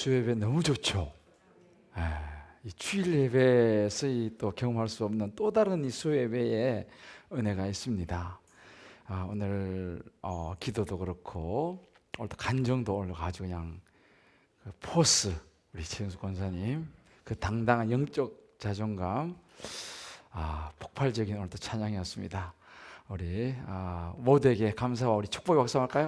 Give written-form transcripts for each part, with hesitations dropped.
수요 예배 너무 좋죠. 이 주일 예배에서 또 경험할 수 없는 또 다른 이 수요 예배의 은혜가 있습니다. 오늘 기도도 그렇고 오늘 또 간정도 올라가지고 그냥 그 포스 우리 최영수 권사님 그 당당한 영적 자존감 폭발적인 오늘 또 찬양이었습니다. 우리 모두에게 감사와 우리 축복의 박수 할까요?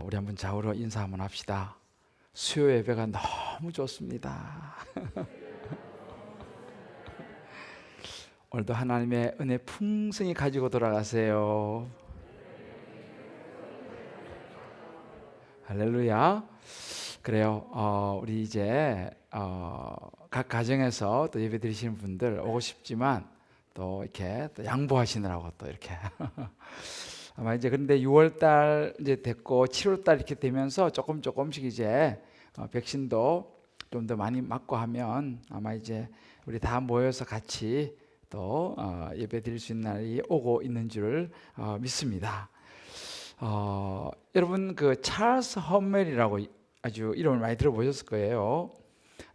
우리 한번 좌우로 인사 한번 합시다. 수요 예배가 너무 좋습니다. 오늘도 하나님의 은혜 풍성히 가지고 돌아가세요. 할렐루야. 그래요. 우리 이제 각 가정에서 또 예배 드리시는 분들 오고 싶지만 또 이렇게 또 양보하시느라고 또 이렇게 아마 이제 그런데 6월달 이제 됐고 7월달 이렇게 되면서 조금씩 이제 백신도 좀 더 많이 맞고 하면 아마 이제 우리 다 모여서 같이 또 예배 드릴 수 있는 날이 오고 있는 줄 믿습니다. 여러분 그 찰스 험멜이라고 아주 이름을 많이 들어보셨을 거예요.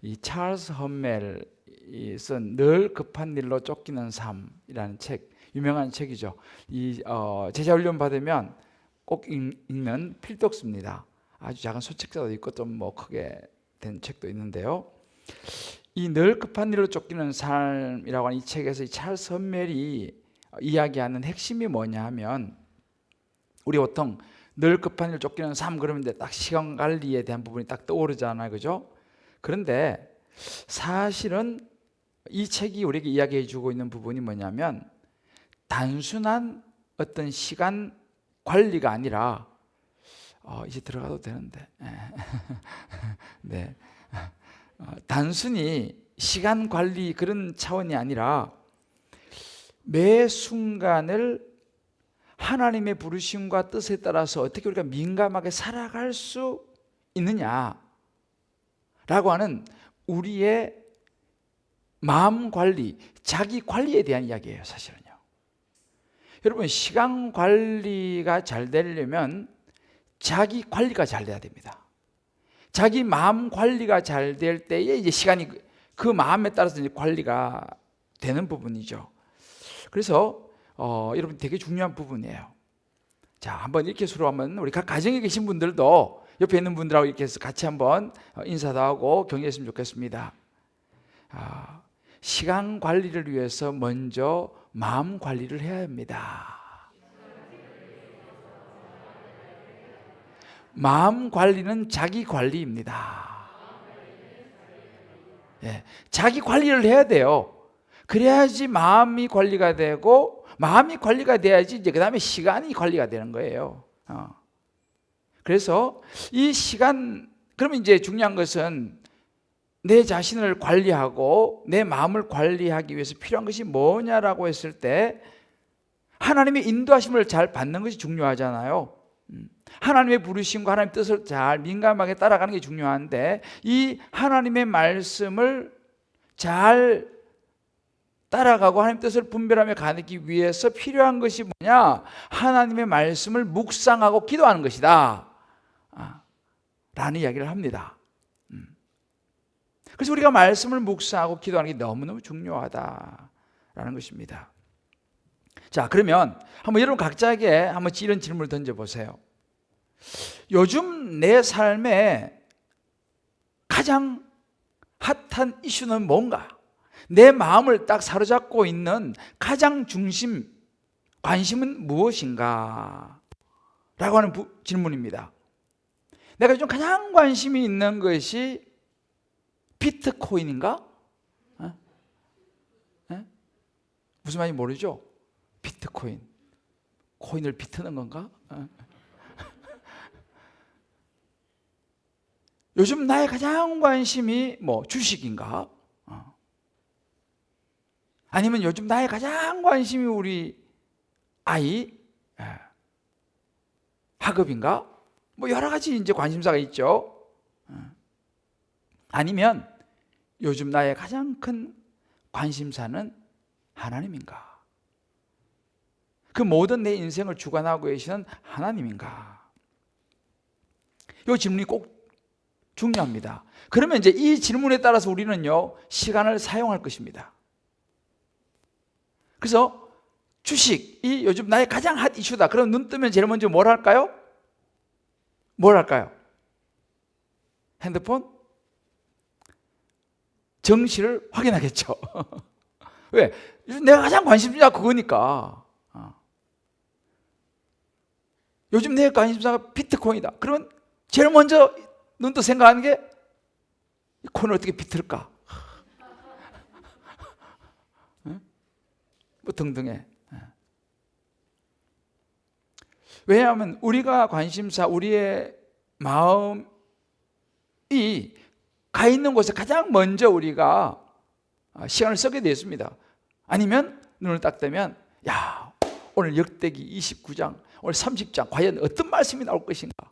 이 찰스 험멜이 쓴 늘 급한 일로 쫓기는 삶이라는 책, 유명한 책이죠. 이 제자훈련 받으면 꼭 읽는 필독스입니다. 아주 작은 소책자도 있고 좀 뭐 크게 된 책도 있는데요. 이 늘 급한 일로 쫓기는 삶이라고 하는 이 책에서 이 찰스 험멜이 이야기하는 핵심이 뭐냐 하면 우리 보통 늘 급한 일로 쫓기는 삶 그러면 딱 시간 관리에 대한 부분이 딱 떠오르잖아요, 그죠? 그런데 사실은 이 책이 우리에게 이야기해 주고 있는 부분이 뭐냐면 단순한 어떤 시간 관리가 아니라 이제 들어가도 되는데 네. 단순히 시간 관리 그런 차원이 아니라 매 순간을 하나님의 부르심과 뜻에 따라서 어떻게 우리가 민감하게 살아갈 수 있느냐라고 하는 우리의 마음 관리, 자기 관리에 대한 이야기예요, 사실은요. 여러분, 시간 관리가 잘 되려면 자기 관리가 잘 돼야 됩니다. 자기 마음 관리가 잘 될 때에 이제 시간이 그 마음에 따라서 이제 관리가 되는 부분이죠. 그래서 여러분 되게 중요한 부분이에요. 자, 한번 이렇게 서로 한번 우리 각 가정에 계신 분들도 옆에 있는 분들하고 이렇게 해서 같이 한번 인사도 하고 격려했으면 좋겠습니다. 시간 관리를 위해서 먼저 마음 관리를 해야 합니다. 마음 관리는 자기 관리입니다. 예, 자기 관리를 해야 돼요. 그래야지 마음이 관리가 되고 마음이 관리가 돼야지 이제 그 다음에 시간이 관리가 되는 거예요. 그래서 이 시간 그러면 이제 중요한 것은 내 자신을 관리하고 내 마음을 관리하기 위해서 필요한 것이 뭐냐라고 했을 때 하나님의 인도하심을 잘 받는 것이 중요하잖아요. 하나님의 부르심과 하나님의 뜻을 잘 민감하게 따라가는 게 중요한데 이 하나님의 말씀을 잘 따라가고 하나님의 뜻을 분별하며 가기 위해서 필요한 것이 뭐냐? 하나님의 말씀을 묵상하고 기도하는 것이다 라는 이야기를 합니다. 그래서 우리가 말씀을 묵상하고 기도하는 게 너무너무 중요하다라는 것입니다. 자, 그러면 한번 여러분 각자에게 한번 이런 질문을 던져보세요. 요즘 내 삶에 가장 핫한 이슈는 뭔가? 내 마음을 딱 사로잡고 있는 가장 중심, 관심은 무엇인가? 라고 하는 질문입니다. 내가 요즘 가장 관심이 있는 것이 비트코인인가? 무슨 말인지 모르죠? 비트코인. 코인을 비트는 건가? 요즘 나의 가장 관심이 뭐 주식인가? 아니면 요즘 나의 가장 관심이 우리 아이 학업인가? 뭐 여러 가지 이제 관심사가 있죠. 아니면 요즘 나의 가장 큰 관심사는 하나님인가? 그 그 모든 내 인생을 주관하고 계시는 하나님인가? 이 질문이 꼭 중요합니다. 그러면 이제 이 질문에 따라서 우리는요, 시간을 사용할 것입니다. 그래서 주식이 요즘 나의 가장 핫 이슈다. 그럼 눈 뜨면 제일 먼저 뭘 할까요? 뭘 할까요? 핸드폰? 정시를 확인하겠죠. 왜? 내가 가장 관심사가 그거니까. 요즘 내 관심사가 비트코인이다. 그러면 제일 먼저 눈떠 생각하는 게 이 코인을 어떻게 비틀까? 뭐 등등해. 왜냐하면 우리가 관심사, 우리의 마음이 가 있는 곳에 가장 먼저 우리가 시간을 쓰게 되어 있습니다. 아니면 눈을 딱 뜨면 야, 오늘 역대기 29장, 오늘 30장 과연 어떤 말씀이 나올 것인가?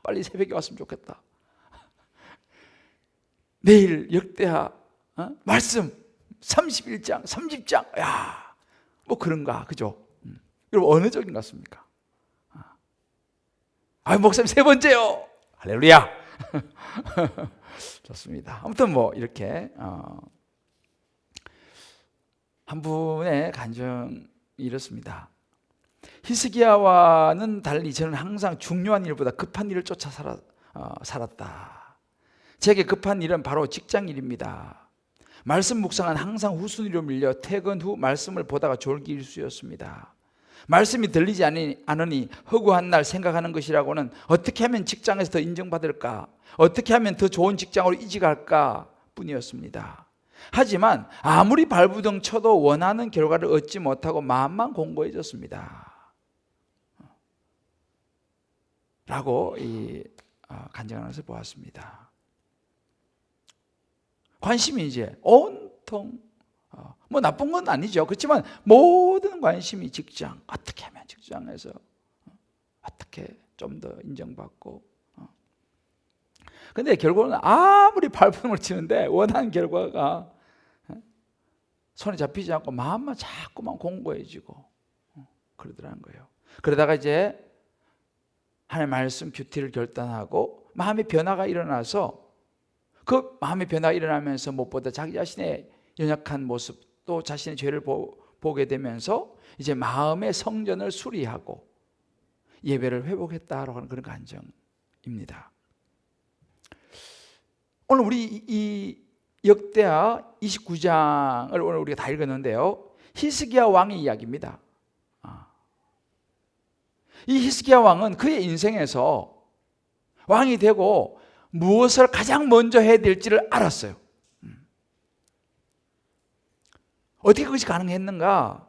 빨리 새벽에 왔으면 좋겠다. 내일 역대하 말씀 31장, 30장, 야, 뭐 그런가, 그죠? 여러분 어느 쪽인 것 같습니까? 목사님 세 번째요. 할렐루야. 좋습니다. 아무튼 뭐 이렇게 한 분의 간증이 이렇습니다. 히스기야와는 달리 저는 항상 중요한 일보다 급한 일을 쫓아 살았다. 제게 급한 일은 바로 직장 일입니다. 말씀 묵상은 항상 후순위로 밀려 퇴근 후 말씀을 보다가 졸기 일쑤였습니다. 말씀이 들리지 않으니 허구한 날 생각하는 것이라고는 어떻게 하면 직장에서 더 인정받을까? 어떻게 하면 더 좋은 직장으로 이직할까? 뿐이었습니다. 하지만 아무리 발부둥 쳐도 원하는 결과를 얻지 못하고 마음만 공고해졌습니다. 라고 이 간증하면서 보았습니다. 관심이 이제 온통 뭐 나쁜 건 아니죠. 그렇지만 모든 관심이 직장, 어떻게 하면 직장에서 어떻게 좀 더 인정받고. 근데 결국은 아무리 발품을 치는데 원하는 결과가 손에 잡히지 않고 마음만 자꾸만 공고해지고 그러더라는 거예요. 그러다가 이제 하나님의 말씀 큐티를 결단하고 마음의 변화가 일어나서 그 마음의 변화가 일어나면서 무엇보다 자기 자신의 연약한 모습 또 자신의 죄를 보게 되면서 이제 마음의 성전을 수리하고 예배를 회복했다라고 하는 그런 간증입니다. 오늘 우리 이 역대하 29장을 오늘 우리가 다 읽었는데요. 히스기야 왕의 이야기입니다. 이 히스기야 왕은 그의 인생에서 왕이 되고 무엇을 가장 먼저 해야 될지를 알았어요. 어떻게 그것이 가능했는가?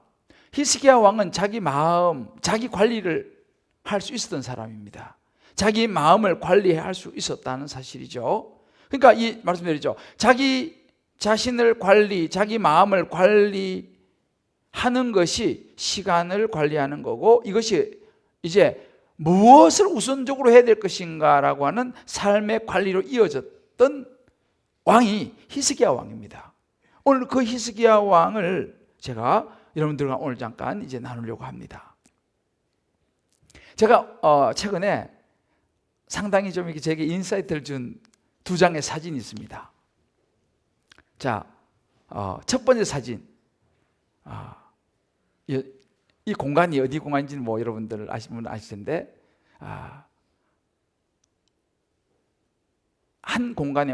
히스기야 왕은 자기 마음, 자기 관리를 할 수 있었던 사람입니다. 자기 마음을 관리할 수 있었다는 사실이죠. 그러니까 이 말씀드리죠. 자기 자신을 자기 마음을 관리하는 것이 시간을 관리하는 거고 이것이 이제 무엇을 우선적으로 해야 될 것인가라고 하는 삶의 관리로 이어졌던 왕이 히스기야 왕입니다. 오늘 그 히스기야 왕을 제가 여러분들과 오늘 잠깐 이제 나누려고 합니다. 제가 최근에 상당히 좀 이렇게 제게 인사이트를 준 두 장의 사진이 있습니다. 자, 첫 번째 사진. 이 공간이 어디 공간인지는 뭐 여러분들 아시는 분은 아실 텐데, 한 공간에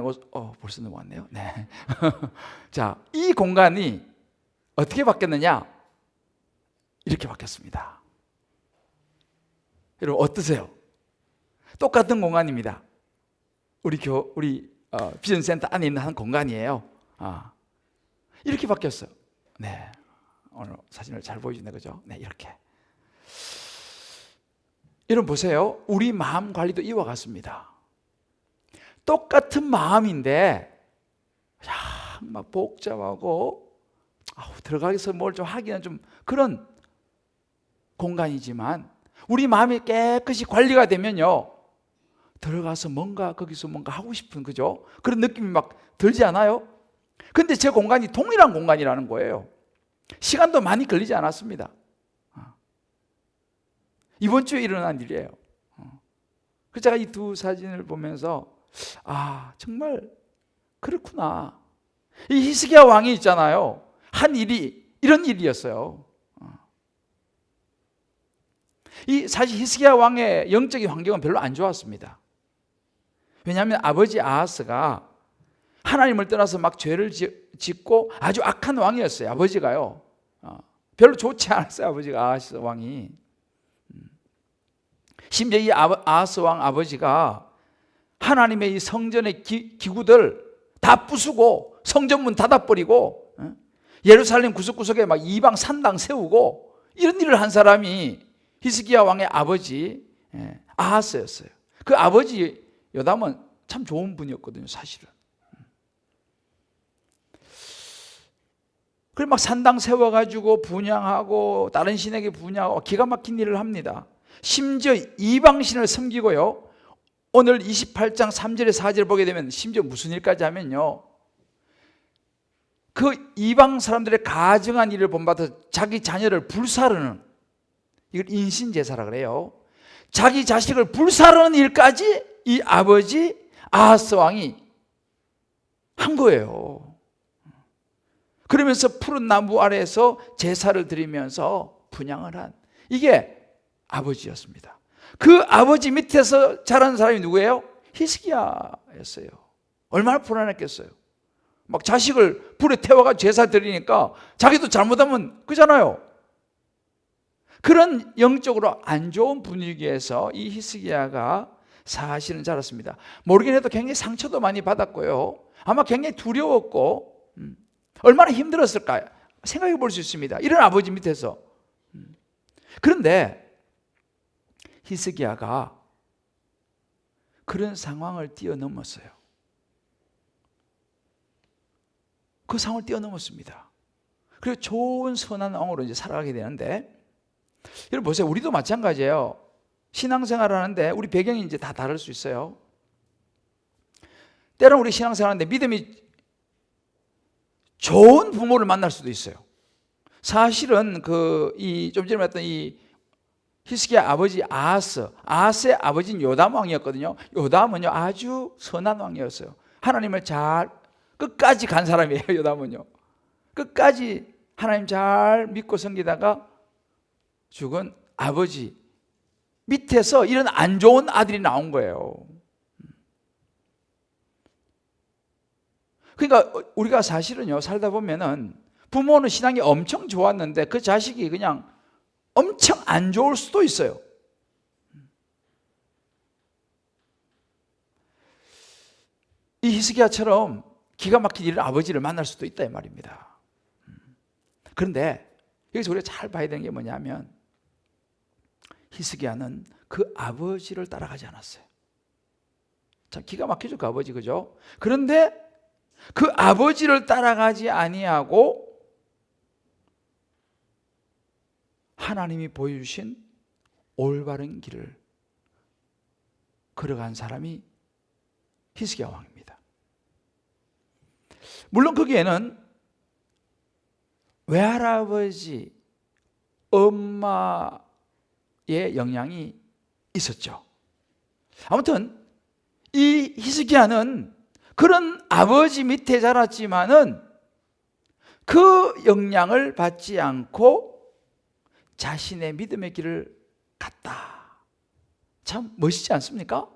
벌써 넘어왔네요. 네. 자, 이 공간이 어떻게 바뀌었느냐? 이렇게 바뀌었습니다. 여러분 어떠세요? 똑같은 공간입니다. 우리 비전센터 안에 있는 한 공간이에요. 이렇게 바뀌었어요. 네. 오늘 사진을 잘 보여주네, 그죠? 네, 이렇게. 여러분 보세요. 우리 마음 관리도 이와 같습니다. 똑같은 마음인데, 막 복잡하고, 들어가서 뭘 좀 하기는 좀 그런 공간이지만, 우리 마음이 깨끗이 관리가 되면요, 들어가서 거기서 뭔가 하고 싶은, 그죠? 그런 느낌이 막 들지 않아요? 근데 제 공간이 동일한 공간이라는 거예요. 시간도 많이 걸리지 않았습니다. 이번 주에 일어난 일이에요. 그래서 제가 이 두 사진을 보면서 정말 그렇구나. 이 히스기야 왕이 있잖아요. 한 일이 이런 일이었어요. 사실 히스기야 왕의 영적인 환경은 별로 안 좋았습니다. 왜냐하면 아버지 아하스가 하나님을 떠나서 막 죄를 짓고 아주 악한 왕이었어요. 아버지가요. 별로 좋지 않았어요. 아버지가 아하스 왕이. 심지어 이 아하스 왕 아버지가 하나님의 이 성전의 기구들 다 부수고 성전문 닫아버리고 예루살렘 구석구석에 막 이방 산당 세우고 이런 일을 한 사람이 히스기야 왕의 아버지 아하스였어요. 그 아버지 요담은 참 좋은 분이었거든요, 사실은. 그래 막 산당 세워가지고 분향하고 다른 신에게 분향하고 기가 막힌 일을 합니다. 심지어 이방신을 섬기고요. 오늘 28장 3절에 4절을 보게 되면 심지어 무슨 일까지 하면요, 그 이방 사람들의 가증한 일을 본받아서 자기 자녀를 불사르는, 이걸 인신제사라 그래요. 자기 자식을 불사르는 일까지 이 아버지 아하스 왕이 한 거예요. 그러면서 푸른 나무 아래에서 제사를 드리면서 분향을 한, 이게 아버지였습니다. 그 아버지 밑에서 자란 사람이 누구예요? 히스기야였어요. 얼마나 불안했겠어요. 막 자식을 불에 태워가지고 제사 드리니까 자기도 잘못하면 그잖아요. 그런 영적으로 안 좋은 분위기에서 이 히스기야가 사실은 자랐습니다. 모르긴 해도 굉장히 상처도 많이 받았고요. 아마 굉장히 두려웠고 얼마나 힘들었을까 생각해 볼 수 있습니다. 이런 아버지 밑에서. 그런데 히스기야가 그런 상황을 뛰어넘었어요. 그 상황을 뛰어넘었습니다. 그리고 좋은 선한 왕으로 이제 살아가게 되는데, 여러분 보세요. 우리도 마찬가지예요. 신앙생활을 하는데 우리 배경이 이제 다 다를 수 있어요. 때로는 우리 신앙생활하는데 믿음이 좋은 부모를 만날 수도 있어요. 사실은 좀 전에 말했던 이 히스기야 아버지 아하스의 아버지는 요담 왕이었거든요. 요담은요 아주 선한 왕이었어요. 하나님을 잘 끝까지 간 사람이에요. 요담은요 끝까지 하나님 잘 믿고 섬기다가 죽은 아버지 밑에서 이런 안 좋은 아들이 나온 거예요. 그러니까 우리가 사실은요 살다 보면은 부모는 신앙이 엄청 좋았는데 그 자식이 그냥 엄청 안 좋을 수도 있어요. 이 히스기야처럼 기가 막힌 이런 아버지를 만날 수도 있다 이 말입니다. 그런데 여기서 우리가 잘 봐야 되는 게 뭐냐면 히스기야는 그 아버지를 따라가지 않았어요. 참 기가 막히죠, 그 아버지, 그죠? 그런데 그 아버지를 따라가지 아니하고 하나님이 보여주신 올바른 길을 걸어간 사람이 히스기야 왕입니다. 물론 거기에는 외할아버지, 엄마의 영향이 있었죠. 아무튼 이 히스기야는 그런 아버지 밑에 자랐지만은 그 영향을 받지 않고 자신의 믿음의 길을 갔다. 참 멋있지 않습니까?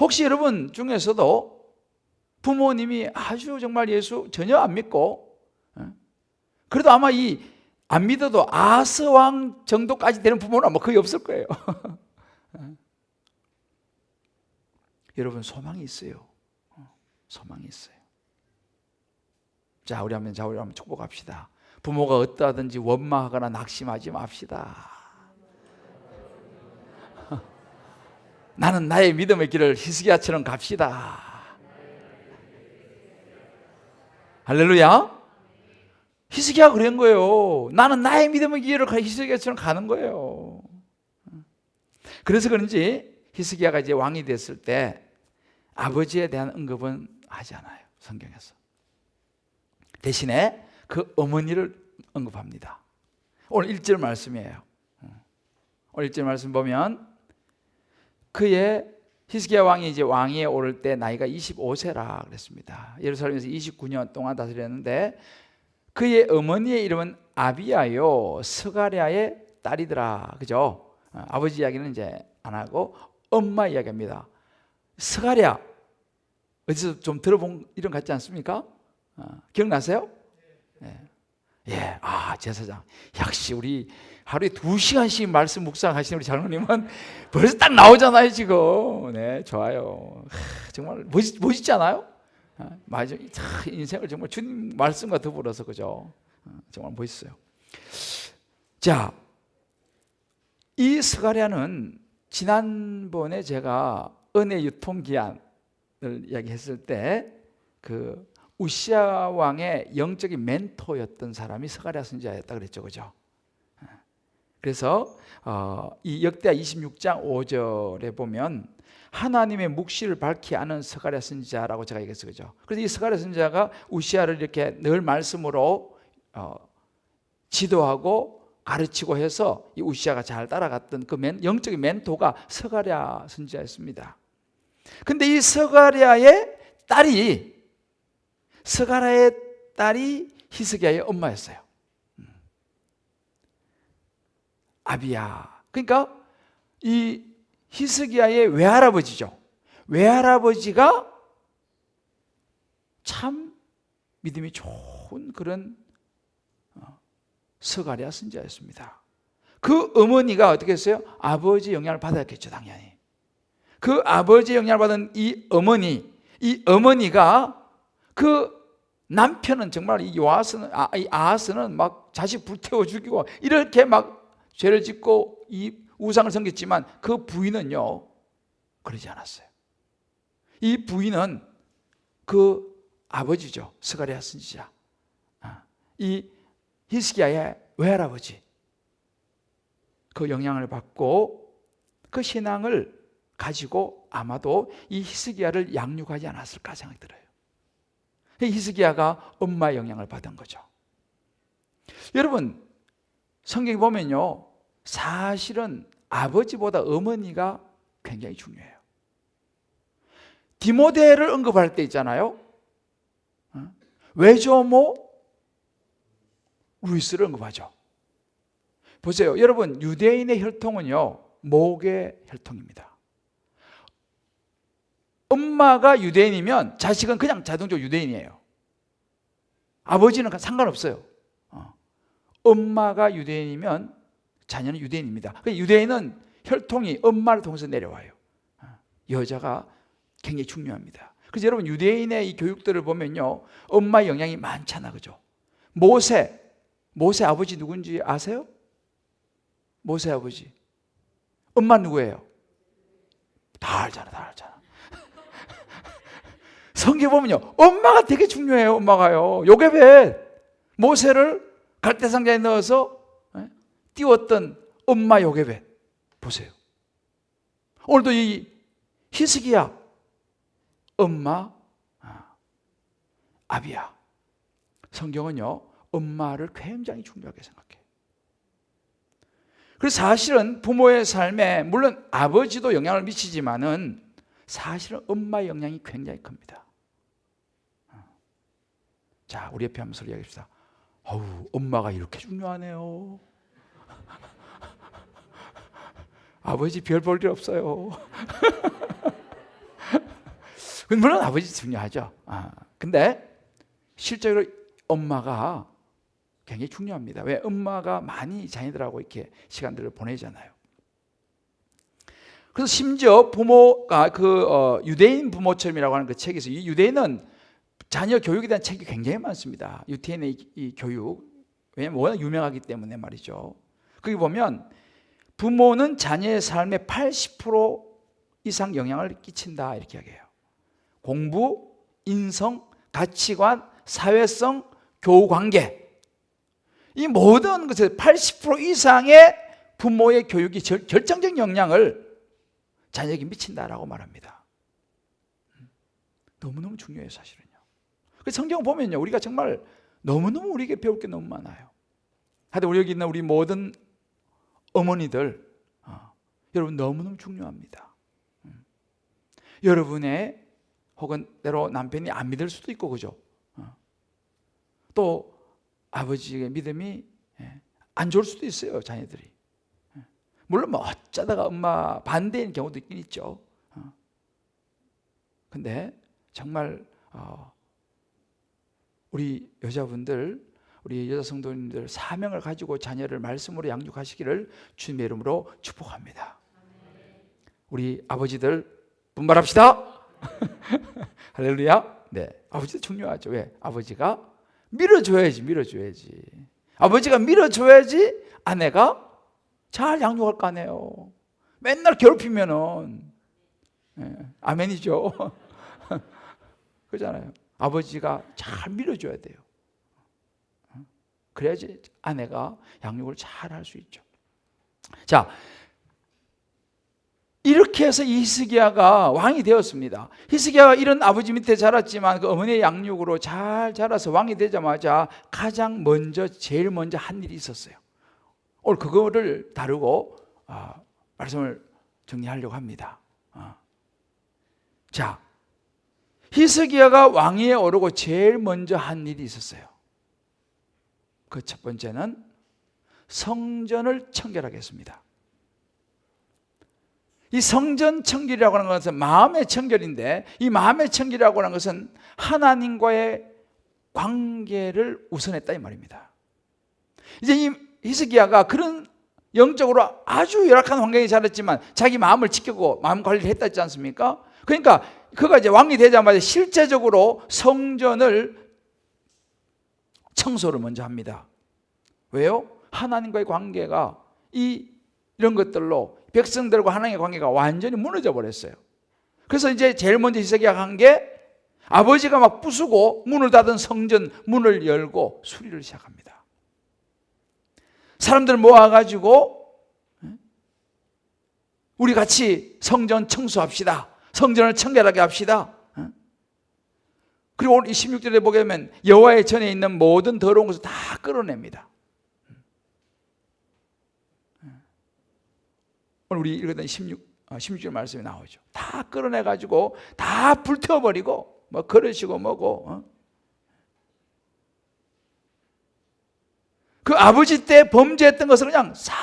혹시 여러분 중에서도 부모님이 아주 정말 예수 전혀 안 믿고, 그래도 아마 안 믿어도 아하스 왕 정도까지 되는 부모는 아마 거의 없을 거예요. 여러분 소망이 있어요. 소망이 있어요. 자, 우리 한번 축복합시다. 부모가 어떠하든지 원망하거나 낙심하지 맙시다. 나는 나의 믿음의 길을 히스기야처럼 갑시다. 할렐루야. 히스기야가 그런 거예요. 나는 나의 믿음의 길을 히스기야처럼 가는 거예요. 그래서 그런지 히스기야가 이제 왕이 됐을 때 아버지에 대한 언급은 하지 않아요, 성경에서. 대신에 그 어머니를 언급합니다. 오늘 1절 말씀이에요. 오늘 1절 말씀 보면 그의 히스기야 왕이 이제 왕위에 오를 때 나이가 25세라 그랬습니다. 예루살렘에서 29년 동안 다스렸는데 그의 어머니의 이름은 아비야요 스가랴의 딸이더라. 그죠? 아버지 이야기는 이제 안 하고 엄마 이야기합니다. 스가랴 어디서 좀 들어본 이름 같지 않습니까? 기억나세요? 예, 제사장. 역시 우리 하루에 2시간씩 말씀 묵상하시는 우리 장로님은 벌써 딱 나오잖아요, 지금. 네, 좋아요. 정말 멋있지 않아요? 맞아. 인생을 정말 주님 말씀과 더불어서, 그죠? 정말 멋있어요. 자, 이 스가랴는 지난번에 제가 은혜 유통기한을 이야기했을 때 그 우시야 왕의 영적인 멘토였던 사람이 스가랴 선지자였다 그랬죠, 그죠? 그래서 이 역대하 26장 5절에 보면 하나님의 묵시를 밝히 아는 스가랴 선지자라고 제가 얘기했어요, 그죠? 그래서 이 스가랴 선지자가 우시야를 이렇게 늘 말씀으로 지도하고 가르치고 해서 이 우시야가 잘 따라갔던 그 영적인 멘토가 스가랴 선지자였습니다. 근데 이 스가랴의 딸이 히스기야의 엄마였어요. 아비야. 그러니까 이 히스기야의 외할아버지죠. 외할아버지가 참 믿음이 좋은 그런 스가랴 선지자였습니다. 그 어머니가 어떻게 했어요? 아버지 영향을 받았겠죠, 당연히. 그 아버지 영향을 받은 이 어머니가 그 남편은 정말 이 아하스는 막 자식 불태워 죽이고 이렇게 막 죄를 짓고 이 우상을 섬겼지만 그 부인은요 그러지 않았어요. 이 부인은 그 아버지죠, 스가랴 선지자, 이 히스기야의 외할아버지, 그 영향을 받고 그 신앙을 가지고 아마도 이 히스기야를 양육하지 않았을까 생각이 들어요. 히스기야가 엄마의 영향을 받은 거죠. 여러분, 성경에 보면요 사실은 아버지보다 어머니가 굉장히 중요해요. 디모데를 언급할 때 있잖아요, 외조모 루이스를 언급하죠. 보세요, 여러분, 유대인의 혈통은요 목의 혈통입니다. 엄마가 유대인이면 자식은 그냥 자동적으로 유대인이에요. 아버지는 상관없어요. 엄마가 유대인이면 자녀는 유대인입니다. 유대인은 혈통이 엄마를 통해서 내려와요. 여자가 굉장히 중요합니다. 그래서 여러분, 유대인의 이 교육들을 보면요 엄마의 영향이 많잖아, 그죠? 모세 아버지 누군지 아세요? 모세 아버지 엄마 누구예요? 다 알잖아. 성경 보면요 엄마가 되게 중요해요. 엄마가요, 요게벳, 모세를 갈대상자에 넣어서 띄웠던 엄마 요게벳 보세요. 오늘도 이 히스기야 엄마 아비야. 성경은요 엄마를 굉장히 중요하게 생각해요. 그래서 사실은 부모의 삶에 물론 아버지도 영향을 미치지만은 사실은 엄마의 영향이 굉장히 큽니다. 자, 우리 옆에 한번 소리 이야기합시다. 엄마가 이렇게 중요하네요. 아버지 별 볼 일 없어요. 물론 아버지 중요하죠. 근데 실제로 엄마가 굉장히 중요합니다. 왜? 엄마가 많이 자녀들하고 이렇게 시간들을 보내잖아요. 그래서 심지어 부모가 유대인 부모처럼이라고 하는 그 책에서 이 유대인은 자녀 교육에 대한 책이 굉장히 많습니다. 유태인의 이 교육, 왜냐하면 워낙 유명하기 때문에 말이죠. 거기 보면 부모는 자녀의 삶에 80% 이상 영향을 끼친다 이렇게 이야기해요. 공부, 인성, 가치관, 사회성, 교우관계, 이 모든 것에 80% 이상의 부모의 교육이 결정적 영향을 자녀에게 미친다라고 말합니다. 너무너무 중요해요, 사실은요. 그래서 성경 보면요, 우리가 정말 너무너무 우리에게 배울 게 너무 많아요. 하여튼 우리 여기 있는 우리 모든 어머니들, 여러분 너무너무 중요합니다. 여러분의 혹은 때로 남편이 안 믿을 수도 있고, 그죠? 또 아버지의 믿음이 안 좋을 수도 있어요, 자녀들이. 물론 뭐 어쩌다가 엄마 반대인 경우도 있긴 있죠. 근데 정말 우리 여자분들, 우리 여자 성도님들 사명을 가지고 자녀를 말씀으로 양육하시기를 주님의 이름으로 축복합니다. 우리 아버지들 분발합시다. 할렐루야. 네, 아버지도 중요하죠. 왜? 아버지가 밀어줘야지. 아버지가 밀어줘야지 아내가 잘 양육할 거 아니에요. 맨날 괴롭히면은 아멘이죠. 그렇잖아요. 아버지가 잘 밀어줘야 돼요. 그래야지 아내가 양육을 잘 할 수 있죠. 자, 이렇게 해서 히스기야가 왕이 되었습니다. 히스기야가 이런 아버지 밑에 자랐지만 그 어머니의 양육으로 잘 자라서 왕이 되자마자 제일 먼저 한 일이 있었어요. 오늘 그거를 다루고 말씀을 정리하려고 합니다. 자, 히스기야가 왕위에 오르고 제일 먼저 한 일이 있었어요. 그 첫 번째는 성전을 청결하겠습니다. 이 성전 청결이라고 하는 것은 마음의 청결인데, 이 마음의 청결이라고 하는 것은 하나님과의 관계를 우선했다 이 말입니다. 이제 이 히스기야가 그런 영적으로 아주 열악한 환경에 자랐지만 자기 마음을 지키고 마음 관리를 했다 했지 않습니까? 그러니까 그가 이제 왕이 되자마자 실제적으로 성전을 청소를 먼저 합니다. 왜요? 하나님과의 관계가 이런 것들로 백성들과 하나님의 관계가 완전히 무너져 버렸어요. 그래서 이제 제일 먼저 히스기야가 한 게 아버지가 막 부수고 문을 닫은 성전 문을 열고 수리를 시작합니다. 사람들 모아가지고 우리 같이 성전 청소합시다. 성전을 청결하게 합시다. 그리고 오늘 16절에 보게 되면 여호와의 전에 있는 모든 더러운 것을 다 끌어냅니다. 오늘 우리 읽었던 16절 말씀이 나오죠. 다 끌어내가지고 다 불태워버리고 뭐 그러시고 뭐고 그 아버지 때 범죄했던 것을 그냥 싹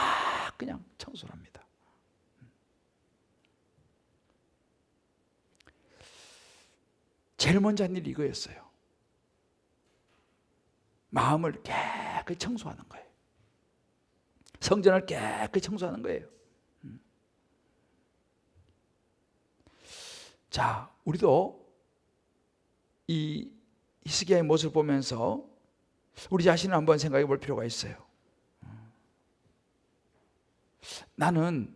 그냥 청소를 합니다. 제일 먼저 한 일이 이거였어요. 마음을 깨끗이 청소하는 거예요. 성전을 깨끗이 청소하는 거예요. 자, 우리도 이 히스기야의 모습을 보면서 우리 자신을 한번 생각해 볼 필요가 있어요. 나는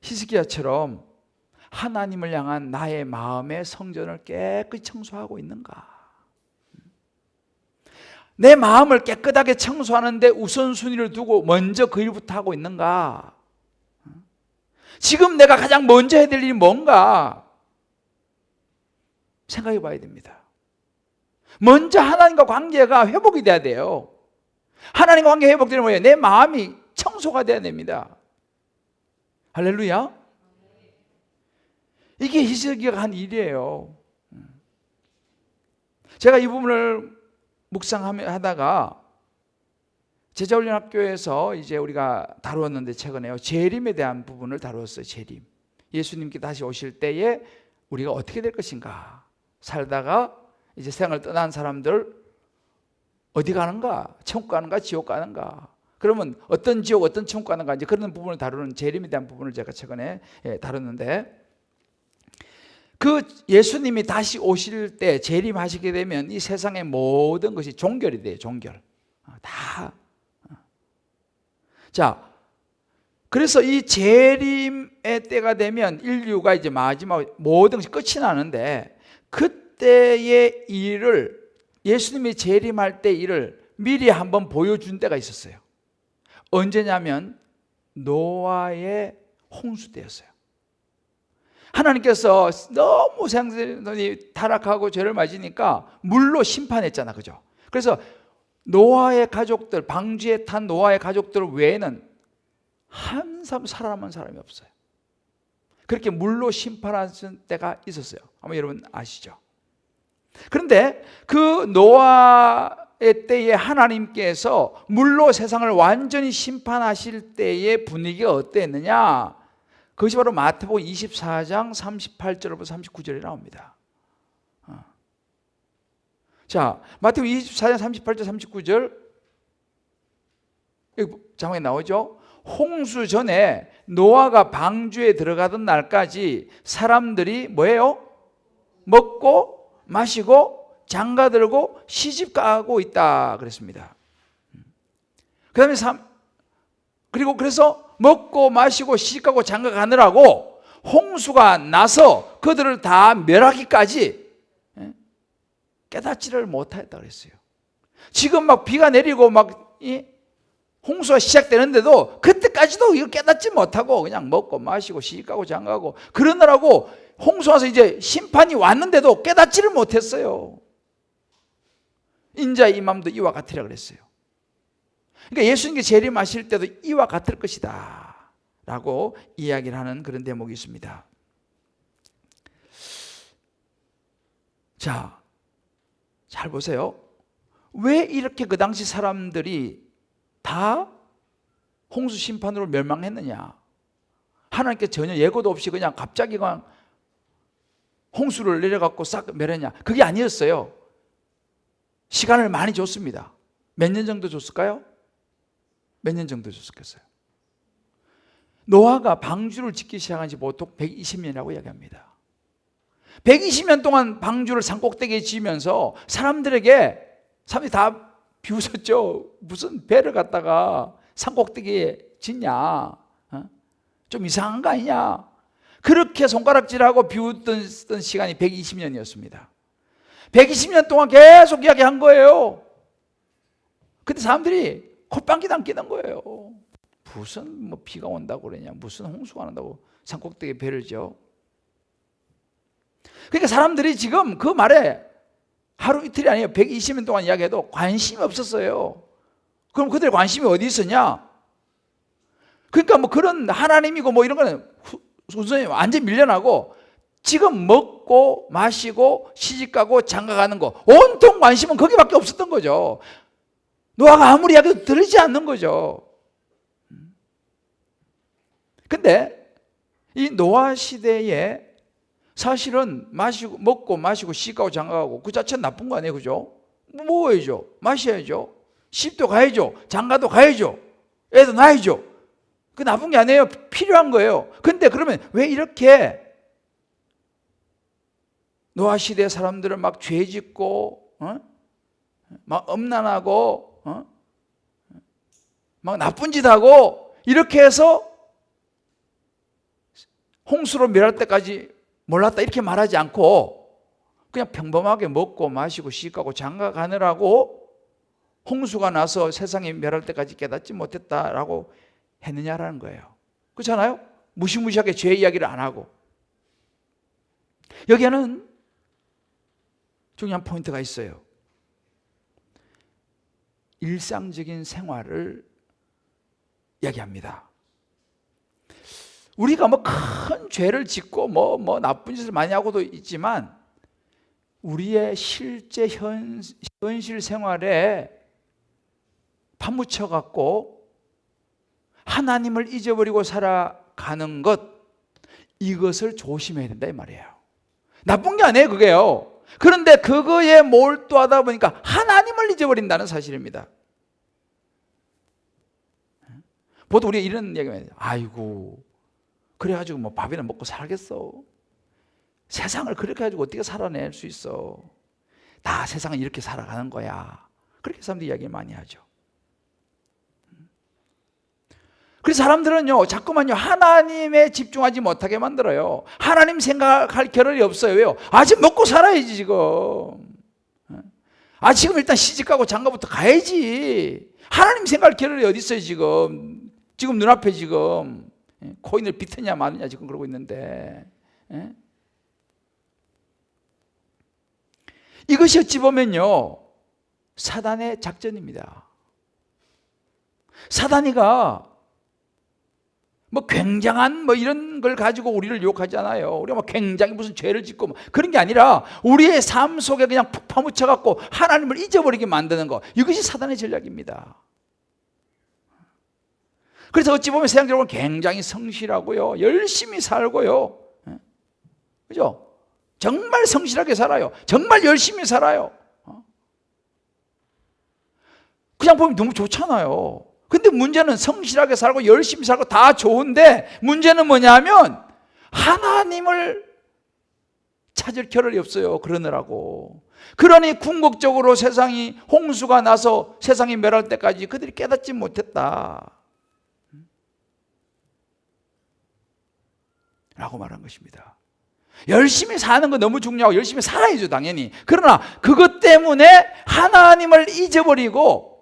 히스기야처럼 하나님을 향한 나의 마음의 성전을 깨끗이 청소하고 있는가? 내 마음을 깨끗하게 청소하는데 우선순위를 두고 먼저 그 일부터 하고 있는가? 지금 내가 가장 먼저 해야 될 일이 뭔가? 생각해 봐야 됩니다. 먼저 하나님과 관계가 회복이 돼야 돼요. 하나님과 관계 회복되는 뭐예요? 내 마음이 청소가 돼야 됩니다. 할렐루야. 이게 히스기야가 한 일이에요. 제가 이 부분을 묵상하다가 제자훈련학교에서 이제 우리가 다루었는데 최근에요. 재림에 대한 부분을 다루었어요. 재림. 예수님께 다시 오실 때에 우리가 어떻게 될 것인가? 살다가 이제 세상을 떠난 사람들 어디 가는가? 천국 가는가? 지옥 가는가? 그러면 어떤 지옥, 어떤 천국 가는가? 이제 그런 부분을 다루는 재림에 대한 부분을 제가 최근에 다뤘는데, 그 예수님이 다시 오실 때 재림하시게 되면 이 세상의 모든 것이 종결이 돼요. 종결. 다. 자, 그래서 이 재림의 때가 되면 인류가 이제 마지막 모든 것이 끝이 나는데, 그때의 일을, 예수님이 재림할 때 일을 미리 한번 보여준 때가 있었어요. 언제냐면 노아의 홍수 때였어요. 하나님께서 너무 생선이 타락하고 죄를 맞으니까 물로 심판했잖아, 그죠? 그래서 노아의 가족들, 방주에 탄 노아의 가족들 외에는 한 사람 살아남은 사람이 없어요. 그렇게 물로 심판하신 때가 있었어요. 아마 여러분 아시죠? 그런데 그 노아의 때에 하나님께서 물로 세상을 완전히 심판하실 때의 분위기가 어땠느냐? 그것이 바로 마태복음 24장 38절부터 39절에 나옵니다. 자, 마태복음 24장 38절 39절 여기 자막에 나오죠? 홍수 전에 노아가 방주에 들어가던 날까지 사람들이 뭐예요? 먹고 마시고 장가들고 시집가고 있다 그랬습니다. 그 다음에 그리고 그래서 먹고 마시고 시집가고 장가가느라고 홍수가 나서 그들을 다 멸하기까지 깨닫지를 못하였다 그랬어요. 지금 막 비가 내리고 막 홍수가 시작되는데도 그때까지도 이거 깨닫지 못하고 그냥 먹고 마시고 시집가고 장가가고 그러느라고 홍수 와서 이제 심판이 왔는데도 깨닫지를 못했어요. 인자의 임함도 이와 같으라 그랬어요. 그러니까 예수님께 재림하실 때도 이와 같을 것이다 라고 이야기를 하는 그런 대목이 있습니다. 자, 잘 보세요. 왜 이렇게 그 당시 사람들이 다 홍수 심판으로 멸망했느냐? 하나님께 전혀 예고도 없이 그냥 갑자기 그냥 홍수를 내려갖고 싹 멸했냐? 그게 아니었어요. 시간을 많이 줬습니다. 몇 년 정도 줬을까요? 몇 년 정도 줬었겠어요? 노아가 방주를 짓기 시작한 지 보통 120년이라고 이야기합니다. 120년 동안 방주를 산꼭대기에 지으면서 사람들이 다 비웃었죠. 무슨 배를 갖다가 산꼭대기에 짓냐? 좀 이상한 거 아니냐? 그렇게 손가락질하고 비웃던 시간이 120년이었습니다. 120년 동안 계속 이야기한 거예요. 근데 사람들이 콧방귀도 안 끼는 거예요. 무슨 뭐 비가 온다고 그러냐? 무슨 홍수가 난다고 산꼭대기에 배를 지어? 그러니까 사람들이 지금 그 말에 하루 이틀이 아니에요. 120년 동안 이야기해도 관심이 없었어요. 그럼 그들의 관심이 어디 있었냐? 그러니까 뭐 그런 하나님이고 뭐 이런 거는 우선이 완전 밀려나고 지금 먹고 마시고 시집가고 장가가는 거 온통 관심은 거기밖에 없었던 거죠. 노아가 아무리 이야기해도 들리지 않는 거죠. 근데 이 노아 시대에 사실은 먹고 마시고 시집가고 장가가고 그 자체는 나쁜 거 아니에요, 그죠? 먹어야죠, 마셔야죠, 시집도 가야죠, 장가도 가야죠, 애도 낳아야죠. 그 나쁜 게 아니에요. 필요한 거예요. 근데 그러면 왜 이렇게 노아 시대 사람들은 막 죄짓고 막 음란하고 막 나쁜 짓 하고 이렇게 해서 홍수로 멸할 때까지 몰랐다 이렇게 말하지 않고 그냥 평범하게 먹고 마시고 시집가고 장가가느라고 홍수가 나서 세상이 멸할 때까지 깨닫지 못했다라고 했느냐라는 거예요. 그렇잖아요? 무시무시하게 죄 이야기를 안 하고. 여기에는 중요한 포인트가 있어요. 일상적인 생활을 이야기합니다. 우리가 뭐 큰 죄를 짓고 뭐 나쁜 짓을 많이 하고도 있지만 우리의 실제 현실 생활에 파묻혀 갖고 하나님을 잊어버리고 살아가는 것, 이것을 조심해야 된다 이 말이에요. 나쁜 게 아니에요, 그게요. 그런데 그거에 몰두하다 보니까 하나님을 잊어버린다는 사실입니다. 보통 우리가 이런 얘기만 해요. 아이고, 그래가지고 뭐 밥이나 먹고 살겠어? 세상을 그렇게 가지고 어떻게 살아낼 수 있어? 다 세상은 이렇게 살아가는 거야. 그렇게 사람들이 이야기 많이 하죠. 그래서 사람들은요, 자꾸만요, 하나님에 집중하지 못하게 만들어요. 하나님 생각할 겨를이 없어요. 왜요? 아직 먹고 살아야지, 지금. 지금 일단 시집가고 장가부터 가야지. 하나님 생각할 겨를이 어디 있어요, 지금. 지금 눈앞에 지금. 코인을 비트냐 마느냐 지금 그러고 있는데. 이것이 어찌 보면요, 사단의 작전입니다. 사단이가 뭐 굉장한 뭐 이런 걸 가지고 우리를 유혹하잖아요. 우리가 뭐 굉장히 무슨 죄를 짓고 뭐 그런 게 아니라 우리의 삶 속에 그냥 푹 파묻혀 갖고 하나님을 잊어버리게 만드는 거, 이것이 사단의 전략입니다. 그래서 어찌 보면 세상적으로 굉장히 성실하고요, 열심히 살고요, 그죠? 정말 성실하게 살아요. 정말 열심히 살아요. 그냥 보면 너무 좋잖아요. 근데 문제는 성실하게 살고 열심히 살고 다 좋은데, 문제는 뭐냐면 하나님을 찾을 겨를이 없어요. 그러느라고. 그러니 궁극적으로 세상이 홍수가 나서 세상이 멸할 때까지 그들이 깨닫지 못했다 라고 말한 것입니다. 열심히 사는 거 너무 중요하고 열심히 살아야죠, 당연히. 그러나 그것 때문에 하나님을 잊어버리고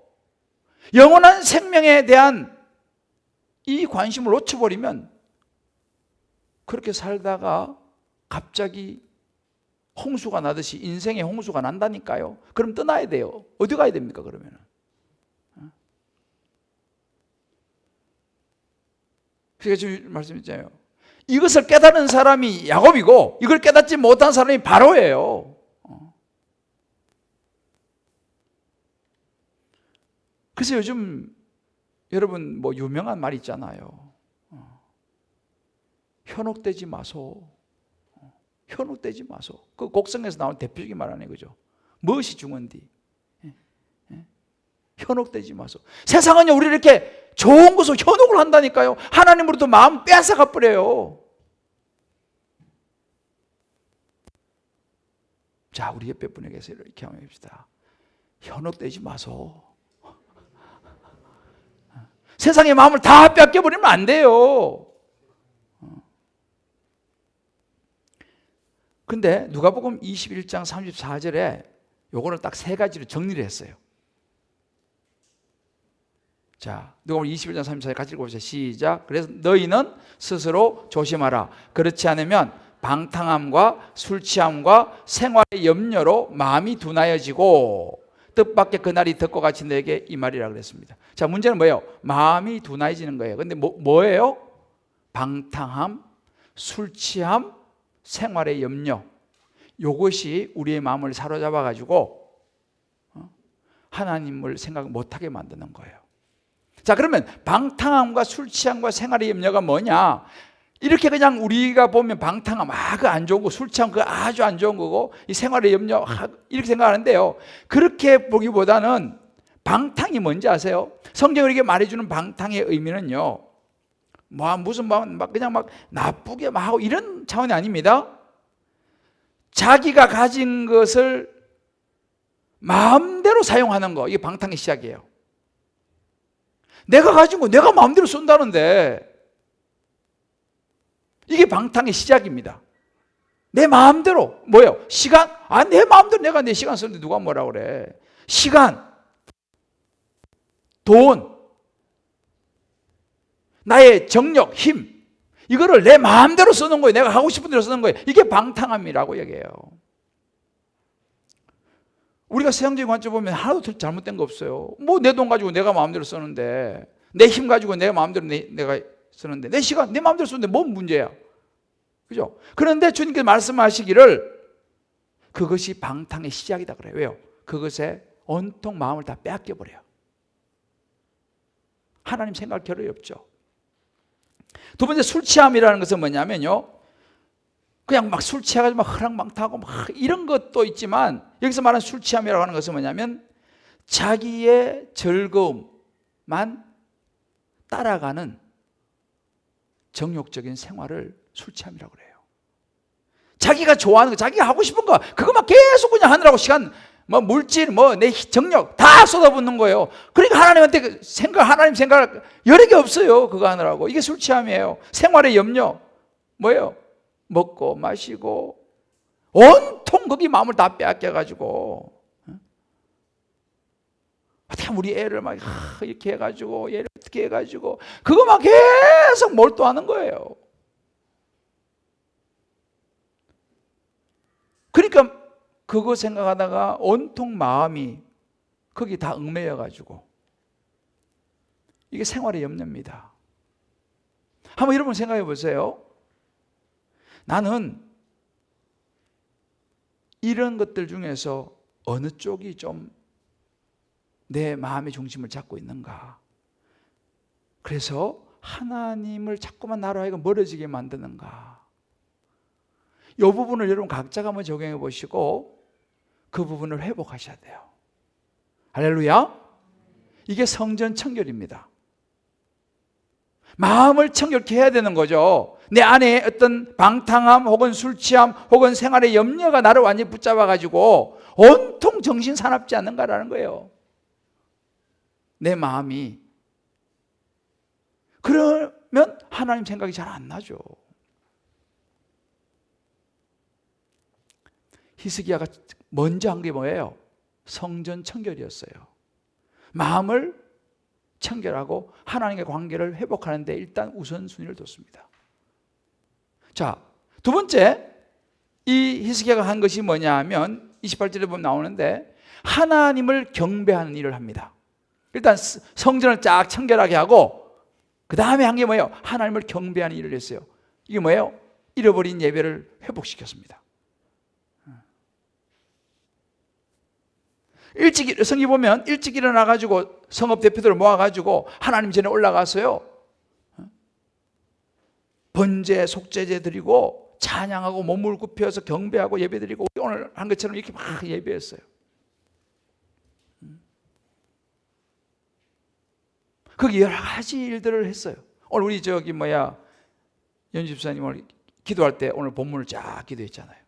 영원한 생명에 대한 이 관심을 놓쳐버리면, 그렇게 살다가 갑자기 홍수가 나듯이 인생의 홍수가 난다니까요. 그럼 떠나야 돼요. 어디 가야 됩니까, 그러면? 제가 지금 말씀드렸잖아요. 이것을 깨달은 사람이 야곱이고 이걸 깨닫지 못한 사람이 바로예요. 그래서 요즘 여러분 뭐 유명한 말 있잖아요. 현혹되지 마소. 현혹되지 마소. 그 곡성에서 나온 대표적인 말 아니에요, 그죠? 무엇이 중헌디? 현혹되지 마소. 세상은요, 우리 이렇게 좋은 것으로 현혹을 한다니까요. 하나님으로부터 마음 뺏어가 버려요. 자, 우리 옆에 분에게서 이렇게 한번 해봅시다. 현혹되지 마소. 세상의 마음을 다 뺏겨버리면 안 돼요. 근데 누가복음 21장 34절에 요거를 딱 세 가지로 정리를 했어요. 자, 누가복음 21장 34절 같이 읽어보세요. 시작. 그래서 너희는 스스로 조심하라. 그렇지 않으면 방탕함과 술 취함과 생활의 염려로 마음이 둔하여지고 뜻밖의 그날이 덕과 같이 내게 이 말이라 그랬습니다. 자, 문제는 뭐예요? 마음이 둔하여지는 거예요. 근데 뭐예요? 방탕함, 술 취함, 생활의 염려. 이것이 우리의 마음을 사로잡아 가지고 하나님을 생각 못하게 만드는 거예요. 자, 그러면 방탕함과 술 취함과 생활의 염려가 뭐냐? 이렇게 그냥 우리가 보면 방탕함, 그거 안 좋은 거, 술 취함, 그거 아주 안 좋은 거고, 이 생활의 염려, 이렇게 생각하는데요. 그렇게 보기보다는 방탕이 뭔지 아세요? 성경이 이렇게 말해주는 방탕의 의미는요, 무슨 그냥 나쁘게 하고 이런 차원이 아닙니다. 자기가 가진 것을 마음대로 사용하는 거, 이게 방탕의 시작이에요. 내가 가진 거 내가 마음대로 쓴다는데, 이게 방탕의 시작입니다. 내 마음대로. 뭐예요? 시간? 내 마음대로 내가 내 시간 쓰는데 누가 뭐라 그래. 시간, 돈, 나의 정력, 힘, 이거를 내 마음대로 쓰는 거예요. 내가 하고 싶은 대로 쓰는 거예요. 이게 방탕함이라고 얘기해요. 우리가 세상적인 관점 보면 하나도 잘못된 거 없어요. 뭐 내 돈 가지고 내가 마음대로 쓰는데, 내 힘 가지고 내가 마음대로 내가 쓰는데, 내 시간 내 마음대로 쓰는데 뭔 문제야? 그죠? 그런데 주님께서 말씀하시기를 그것이 방탕의 시작이다 그래요. 왜요? 그것에 온통 마음을 다 빼앗겨 버려요. 하나님 생각할 겨를이 없죠. 두 번째, 술 취함이라는 것은 뭐냐면요, 그냥 막 술 취해가지고 막 허랑방탕하고 막 이런 것도 있지만, 여기서 말하는 술 취함이라고 하는 것은 뭐냐면 자기의 즐거움만 따라가는 정욕적인 생활을 술 취함이라고 그래요. 자기가 좋아하는 거, 자기가 하고 싶은 거, 그거만 계속 그냥 하느라고 시간, 물질, 내 정력 다 쏟아붓는 거예요. 그러니까 하나님한테 하나님 생각 여러 개 없어요. 그거 하느라고. 이게 술 취함이에요. 생활의 염려, 뭐예요? 먹고 마시고 온통 거기 마음을 다 빼앗겨가지고, 어떻게 우리 애를 막 이렇게 해가지고, 얘를 어떻게 해가지고 그거만 계속 몰두하는 거예요. 그러니까 그거 생각하다가 온통 마음이 거기 다 얽매여가지고, 이게 생활의 염려입니다. 한번 여러분 생각해 보세요. 나는 이런 것들 중에서 어느 쪽이 좀 내 마음의 중심을 잡고 있는가? 그래서 하나님을 자꾸만 나로 하여금 멀어지게 만드는가? 이 부분을 여러분 각자가 한번 적용해 보시고 그 부분을 회복하셔야 돼요. 할렐루야. 이게 성전 청결입니다. 마음을 청결케 해야 되는 거죠. 내 안에 어떤 방탕함 혹은 술 취함 혹은 생활의 염려가 나를 완전히 붙잡아 가지고 온통 정신 사납지 않는가라는 거예요. 내 마음이. 그러면 하나님 생각이 잘 안 나죠. 히스기야가 먼저 한 게 뭐예요? 성전 청결이었어요. 마음을 청결하고 하나님의 관계를 회복하는 데 일단 우선순위를 뒀습니다. 자, 두 번째, 이 히스기야가 한 것이 뭐냐 하면 28절에 보면 나오는데 하나님을 경배하는 일을 합니다. 일단 성전을 쫙 청결하게 하고 그 다음에 한 게 뭐예요? 하나님을 경배하는 일을 했어요. 이게 뭐예요? 잃어버린 예배를 회복시켰습니다. 일찍 성기 보면 일찍 일어나가지고 성읍 대표들을 모아가지고 하나님 전에 올라가서요 번제 속죄제 드리고 찬양하고 몸을 굽혀서 경배하고 예배 드리고 오늘 한 것처럼 이렇게 막 예배했어요. 거기 여러 가지 일들을 했어요. 오늘 우리 연주 집사님 오늘 기도할 때 오늘 본문을 쫙 기도했잖아요.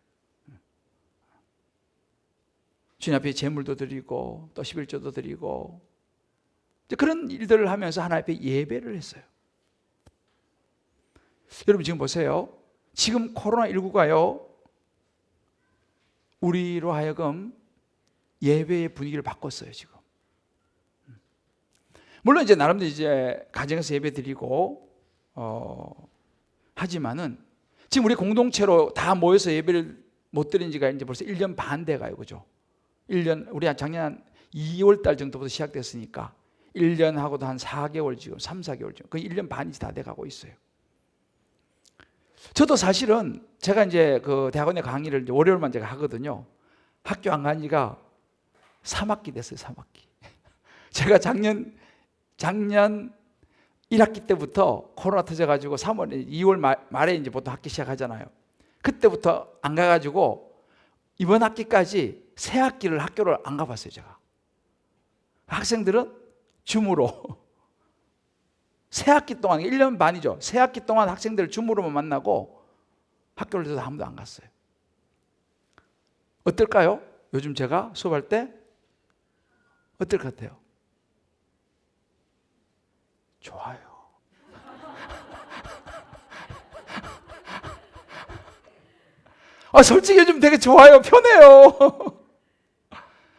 주님 앞에 제물도 드리고 또 11조도 드리고 그런 일들을 하면서 하나님 앞에 예배를 했어요. 여러분 지금 보세요. 지금 코로나19가요 우리로 하여금 예배의 분위기를 바꿨어요. 지금 물론 이제 나름대로 이제 가정에서 예배 드리고 하지만은 지금 우리 공동체로 다 모여서 예배를 못 드린 지가 이제 벌써 1년 반 돼가요. 그죠? 1년, 우리 작년 2월 달 정도부터 시작됐으니까 1년 하고도 한 4개월 지금 3, 4개월 지금 거의 1년 반이 다 돼가고 있어요. 저도 사실은 제가 이제 그 대학원에 강의를 이제 월요일만 제가 하거든요. 학교 안 간 지가 3학기 됐어요. 3학기. 제가 작년 1학기 때부터 코로나 터져가지고 2월 말에 이제 보통 학기 시작하잖아요. 그때부터 안 가가지고 이번 학기까지 새 학기를 학교를 안 가봤어요. 제가. 학생들은 줌으로 새 학기 동안 1년 반이죠. 새 학기 동안 학생들을 줌으로만 만나고 학교를 한 번도 안 갔어요. 어떨까요? 요즘 제가 수업할 때 어떨 것 같아요? 좋아요. 솔직히 요즘 되게 좋아요. 편해요.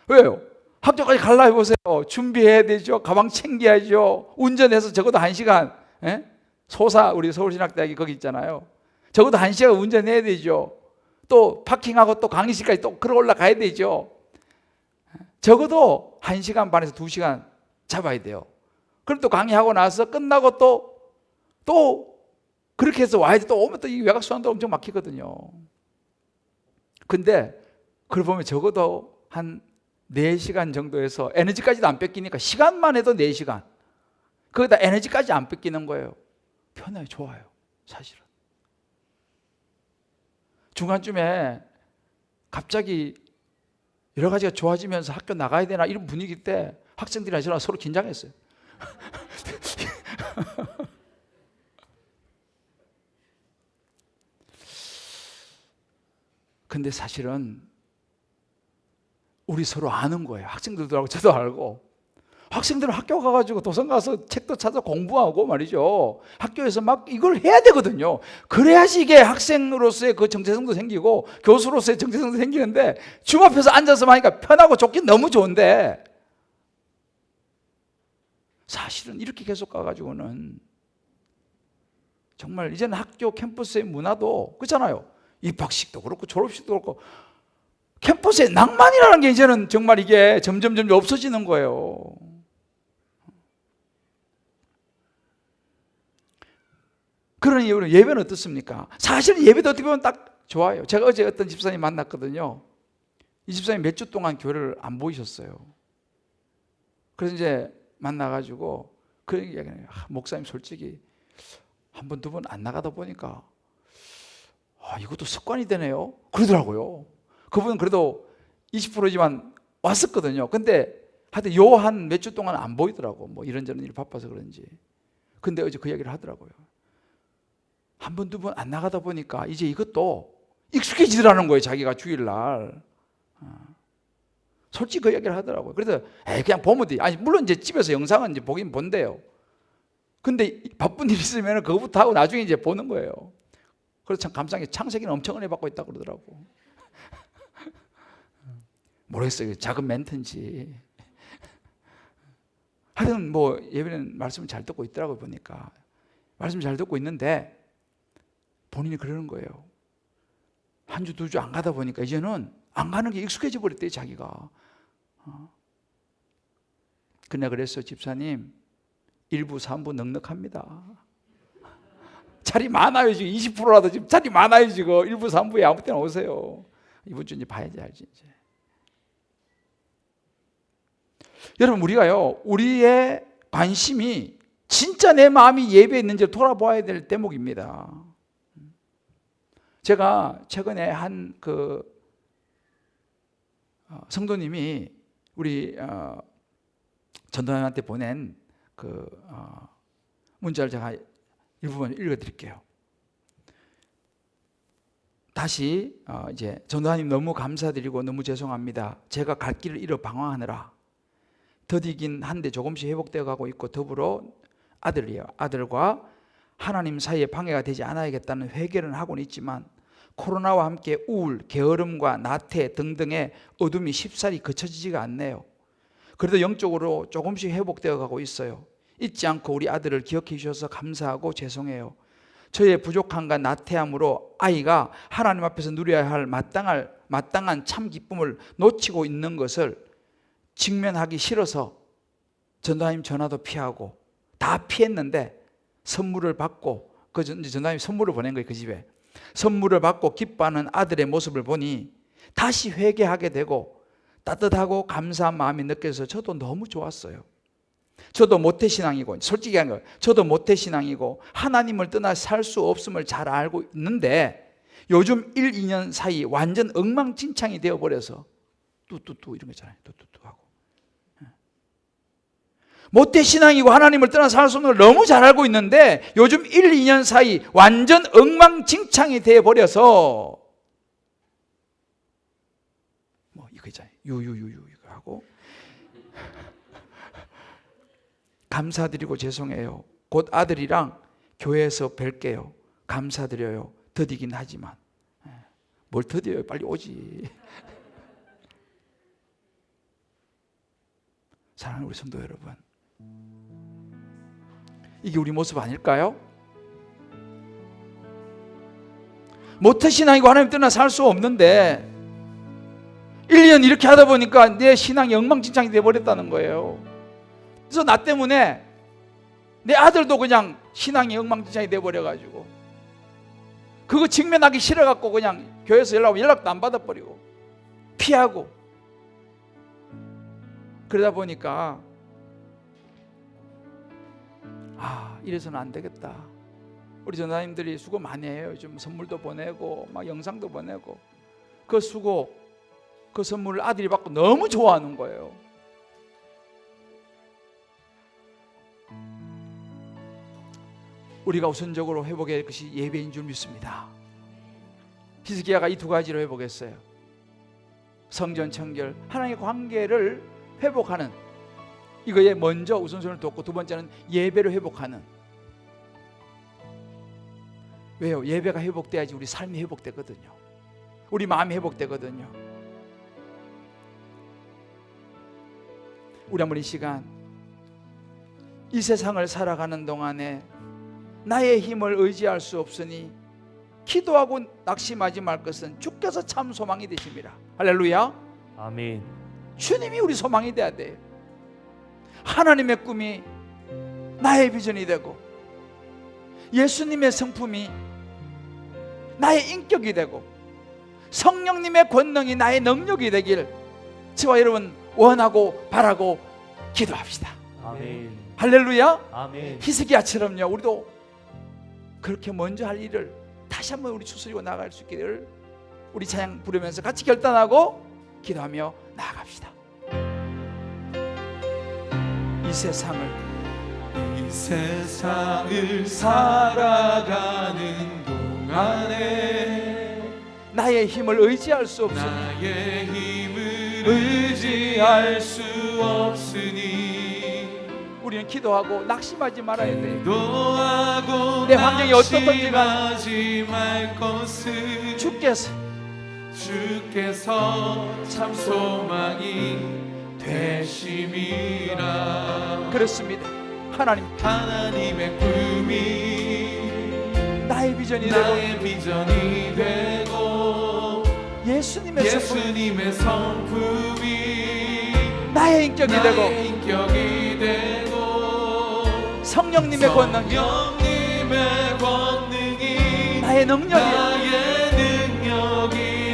왜요? 학교까지 갈라 해보세요. 준비해야 되죠. 가방 챙겨야죠. 운전해서 적어도 1시간. 우리 서울신학대학이 거기 있잖아요. 적어도 1시간 운전해야 되죠. 또 파킹하고 또 강의실까지 또 걸어 올라가야 되죠. 적어도 1시간 반에서 2시간 잡아야 돼요. 그럼 또 강의하고 나서 끝나고 또 그렇게 해서 와야지. 또 오면 또 이 외곽수강도 엄청 막히거든요. 근데 그걸 보면 적어도 한 4시간 정도에서 에너지까지도 안 뺏기니까 시간만 해도 4시간. 거기다 에너지까지 안 뺏기는 거예요. 편해요. 좋아요. 사실은. 중간쯤에 갑자기 여러 가지가 좋아지면서 학교 나가야 되나 이런 분위기 때 학생들이랑 저랑 서로 긴장했어요. 근데 사실은 우리 서로 아는 거예요. 학생들도 알고 저도 알고. 학생들은 학교 가가지고 도서관 가서 책도 찾아 공부하고 말이죠. 학교에서 막 이걸 해야 되거든요. 그래야지 이게 학생으로서의 그 정체성도 생기고 교수로서의 정체성도 생기는데 줌 앞에서 앉아서 하니까 편하고 좋긴 너무 좋은데 사실은 이렇게 계속 가가지고는 정말 이제는 학교 캠퍼스의 문화도 그렇잖아요. 입학식도 그렇고 졸업식도 그렇고 캠퍼스의 낭만이라는 게 이제는 정말 이게 점점 없어지는 거예요. 그런 이유로 예배는 어떻습니까? 사실 예배도 어떻게 보면 딱 좋아요. 제가 어제 어떤 집사님 만났거든요. 이 집사님 몇 주 동안 교회를 안 보이셨어요. 그래서 이제 만나가지고 그런 얘기를 해요. 목사님 솔직히 한 번, 두 번 안 나가다 보니까 이것도 습관이 되네요. 그러더라고요. 그분은 그래도 20%지만 왔었거든요. 근데 하여튼 요 한 몇 주 동안 안 보이더라고. 뭐 이런저런 일 바빠서 그런지. 근데 어제 그 얘기를 하더라고요. 한 번, 두 번 안 나가다 보니까 이제 이것도 익숙해지더라는 거예요. 자기가 주일날. 솔직히 그 얘기를 하더라고요. 그래서 그냥 보면 돼. 아니 물론 이제 집에서 영상은 이제 보긴 본대요. 근데 바쁜 일 있으면 그거부터 하고 나중에 이제 보는 거예요. 그래서 참 감사한 게 창세기는 엄청 은혜 받고 있다고 그러더라고. 모르겠어요. 작은 멘트인지. 하여튼 뭐 예배는 말씀을 잘 듣고 있더라고요. 보니까 말씀 잘 듣고 있는데 본인이 그러는 거예요. 한 주, 두 주 안 가다 보니까 이제는 안 가는 게 익숙해져 버렸대요. 자기가. 그냥 그랬어요. 집사님 1부, 3부 넉넉합니다. 자리 많아요. 지금 20%라도 지금 자리 많아요. 지금 1부, 3부에 아무 때나 오세요. 이번 주 이제 봐야지 알지 이제. 여러분 우리가요, 우리의 관심이 진짜 내 마음이 예배에 있는지 돌아보아야 될 대목입니다. 제가 최근에 한 성도님이 우리 전도사님한테 보낸 문자를 제가 일부분 읽어드릴게요. 다시 이제 전도사님 너무 감사드리고 너무 죄송합니다. 제가 갈 길을 잃어 방황하느라 더디긴 한데 조금씩 회복되어 가고 있고 더불어 아들과 하나님 사이에 방해가 되지 않아야겠다는 회개는 하고는 있지만 코로나와 함께 우울, 게으름과 나태 등등의 어둠이 쉽사리 그쳐지지가 않네요. 그래도 영적으로 조금씩 회복되어 가고 있어요. 잊지 않고 우리 아들을 기억해 주셔서 감사하고 죄송해요. 저의 부족함과 나태함으로 아이가 하나님 앞에서 누려야 할 마땅한 참 기쁨을 놓치고 있는 것을 직면하기 싫어서 전도사님 전화도 피하고 다 피했는데 선물을 받고 전도사님이 선물을 보낸 거예요. 그 집에 선물을 받고 기뻐하는 아들의 모습을 보니 다시 회개하게 되고 따뜻하고 감사한 마음이 느껴져서 저도 너무 좋았어요. 저도 모태신앙이고 솔직히 한 거예요. 저도 모태신앙이고 하나님을 떠나 살 수 없음을 잘 알고 있는데 요즘 1, 2년 사이 완전 엉망진창이 되어버려서 뚜뚜뚜 이런 거 있잖아요. 뚜뚜뚜 하고 모태신앙이고 하나님을 떠나 살 수 없는 걸 너무 잘 알고 있는데 요즘 1, 2년 사이 완전 엉망진창이 되어버려서 뭐 이거 있잖아요. 유유유유 이거 하고 감사드리고 죄송해요. 곧 아들이랑 교회에서 뵐게요. 감사드려요. 더디긴 하지만 뭘 더뎌요. 빨리 오지. 사랑하는 우리 성도 여러분, 이게 우리 모습 아닐까요? 모태신앙이고 하나님 떠나 살 수 없는데 1, 2년 이렇게 하다 보니까 내 신앙이 엉망진창이 되어버렸다는 거예요. 그래서 나 때문에 내 아들도 그냥 신앙이 엉망진창이 되어버려가지고 그거 직면하기 싫어갖고 그냥 교회에서 연락도 안 받아버리고 피하고 그러다 보니까 이래서는 안 되겠다. 우리 전사님들이 수고 많이 해요. 좀 선물도 보내고 막 영상도 보내고 그 수고 그 선물을 아들이 받고 너무 좋아하는 거예요. 우리가 우선적으로 회복해야 할 것이 예배인 줄 믿습니다. 히스기야가 이 두 가지로 회복했어요. 성전 청결, 하나님의 관계를 회복하는 이거에 먼저 우선순위를 뒀고 두 번째는 예배를 회복하는. 왜요? 예배가 회복돼야지 우리 삶이 회복되거든요. 우리 마음이 회복되거든요. 우리 한번 이 시간 이 세상을 살아가는 동안에 나의 힘을 의지할 수 없으니 기도하고 낙심하지 말 것은 주께서 참 소망이 되십니다. 할렐루야. 아멘. 주님이 우리 소망이 돼야 돼요. 하나님의 꿈이 나의 비전이 되고 예수님의 성품이 나의 인격이 되고 성령님의 권능이 나의 능력이 되길 저와 여러분 원하고 바라고 기도합시다. 아멘. 할렐루야. 아멘. 히스기야처럼요, 우리도 그렇게 먼저 할 일을 다시 한번 우리 추스리고 나아갈 수 있기를 우리 찬양 부르면서 같이 결단하고 기도하며 나아갑시다. 이 세상을 살아가는 동안에 나의 힘을 의지할 수 없으니 나의 힘을 의지할 수 없으니 우리는 기도하고 낙심하지 말아야 돼. 기도하고 내 환경이 어떻든지 낙심하지 말 것은 주께서 참 소망이 되심이라. 그렇습니다. 하나님의 꿈이 나의 비전이 되고 예수님의 성품이 나의 인격이 되고 성령님의 권능이 나의 능력이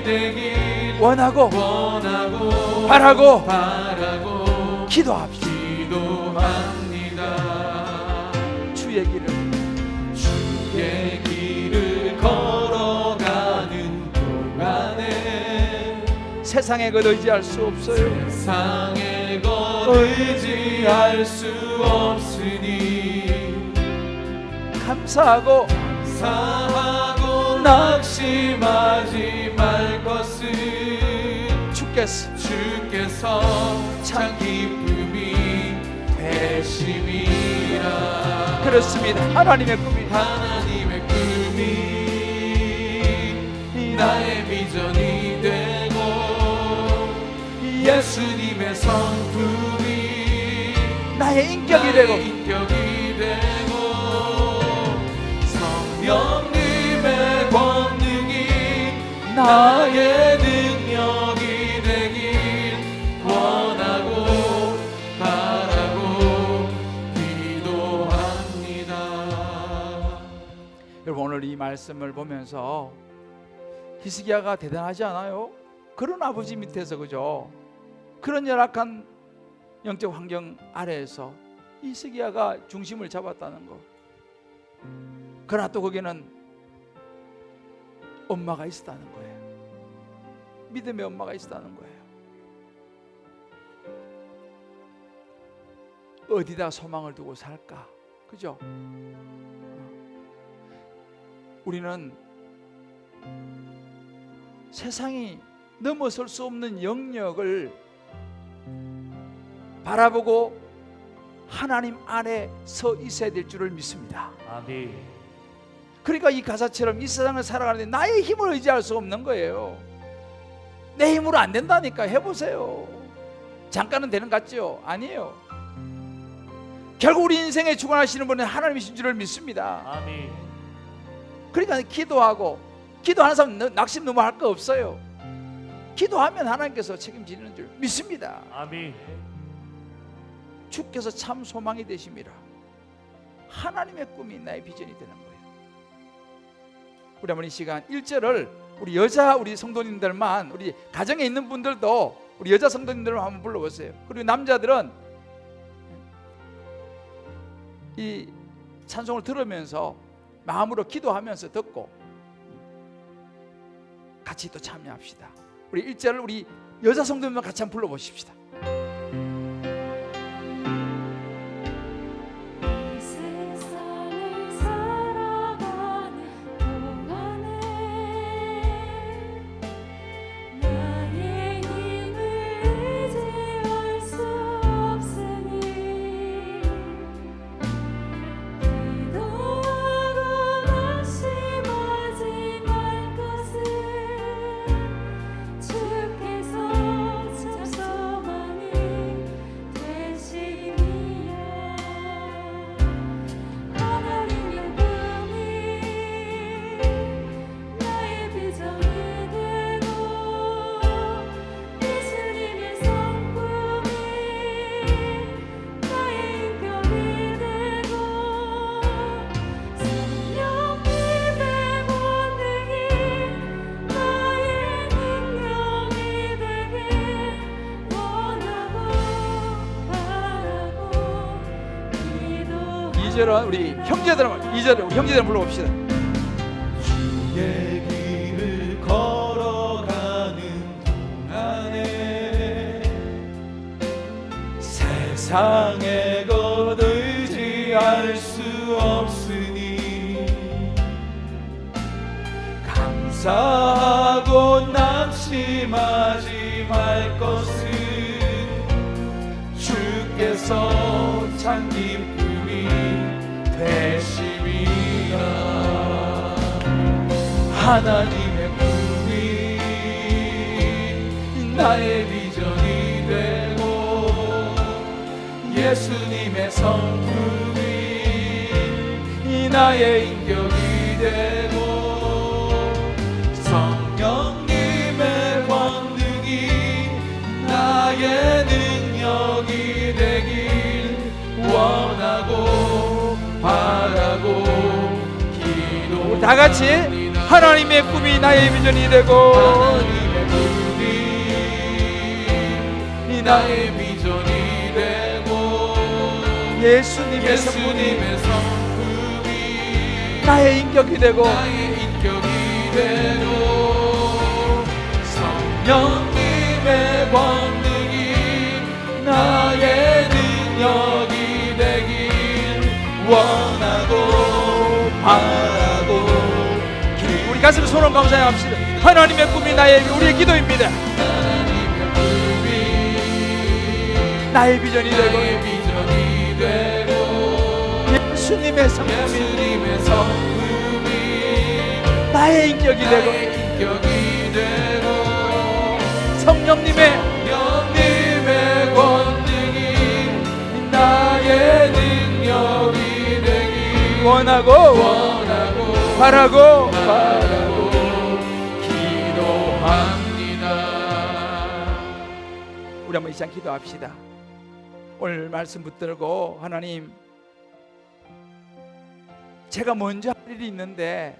되길 원하고 바라고 기도합시다. 주의 길을 걸어가는 동안에 세상의 것 의지할 수 없어요. 세상의 것 의지할 수 없으니 감사하고 낙심하지 말 것은 주께서 참 기쁨이 되심이라. 그렇습니다. 하나님의 꿈이 나의 비전이 되고 예수님의 성품이 나의 인격이 되고 성령님의 권능이 나의 능력이 되길 원하고 바라고 기도합니다. 여러분, 오늘 이 말씀을 보면서 히스기야가 대단하지 않아요? 그런 아버지 밑에서, 그죠? 그런 열악한 영적 환경 아래에서 히스기야가 중심을 잡았다는 거. 그러나 또 거기는 엄마가 있었다는 거예요. 믿음의 엄마가 있었다는 거예요. 어디다 소망을 두고 살까? 그죠? 우리는 세상이 넘어설 수 없는 영역을 바라보고 하나님 안에 서 있어야 될 줄을 믿습니다. 아멘. 그러니까 이 가사처럼 이 세상을 살아가는데 나의 힘을 의지할 수 없는 거예요. 내 힘으로 안 된다니까. 해보세요. 잠깐은 되는 것 같죠? 아니에요. 결국 우리 인생에 주관하시는 분은 하나님이신 줄을 믿습니다. 아멘. 그러니까 기도하는 사람 낙심 너무 할 거 없어요. 기도하면 하나님께서 책임지는 줄 믿습니다. 아멘. 주께서 참 소망이 되심이라. 하나님의 꿈이 나의 비전이 되는 거예요. 우리 한번 이 시간 1절을 우리 성도님들만, 우리 가정에 있는 분들도 우리 여자 성도님들만 한번 불러보세요. 그리고 남자들은 이 찬송을 들으면서 마음으로 기도하면서 듣고 같이 또 참여합시다. 우리 1절을 우리 여자 성도님만 같이 한번 불러보십시다. 주께서 참 소망 2절은 우리 형제들, 2절은 우리 형제들 불러봅시다. 주의 길을 걸어가는 동안에 세상의 것 의지할 수 없으니 감사하고 낙심하지 말 것은 주께서 참 기쁨이 되심이라. 하나님의 꿈이 나의 비전이 되고 예수님의 성품이 나의 인격이 되고 성령님의 권능이 나의 능력이 되길 원하고 바라고 기도합니다. 우리 다 같이 하나님의 꿈이 나의 비전이 되고 하나님의 꿈이 나의 비전이 되고 예수님의 성품이 나의 인격이 되고 나의 인격이 되고 성령님의 권능이 나의 능력이 되길 원하고 바라고. 우리 가슴에 손을 감사합시다. 하나님의 꿈이 우리의 기도입니다. 하나님의 꿈이 나의 비전이 되고 나의 비전이 되고 예수님의 성품이 예수님의 성품이 나의 인격이 되고 나의 인격이 되고 성령님의 권능이 나의 능력이 되길 원하고 바라고 기도합니다. 우리 한번 이 시간 기도합시다. 오늘 말씀 붙들고 하나님, 제가 먼저 할 일이 있는데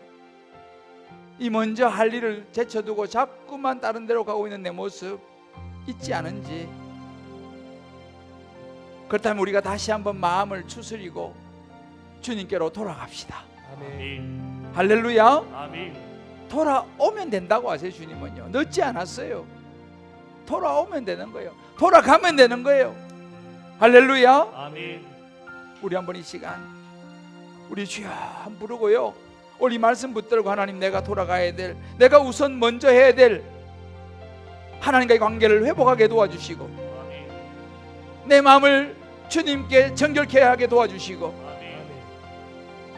이 먼저 할 일을 제쳐두고 자꾸만 다른 데로 가고 있는 내 모습 있지 않은지, 그렇다면 우리가 다시 한번 마음을 추스리고 주님께로 돌아갑시다. 아멘. 할렐루야. 아멘. 돌아오면 된다고 하세요. 주님은요, 늦지 않았어요. 돌아오면 되는 거예요. 돌아가면 되는 거예요. 할렐루야. 아멘. 우리 한번 이 시간 우리 주여 한번 부르고요, 우리 말씀 붙들고 하나님, 내가 돌아가야 될, 내가 우선 먼저 해야 될 하나님과의 관계를 회복하게 도와주시고 아멘. 내 마음을 주님께 정결케 하게 도와주시고 아멘.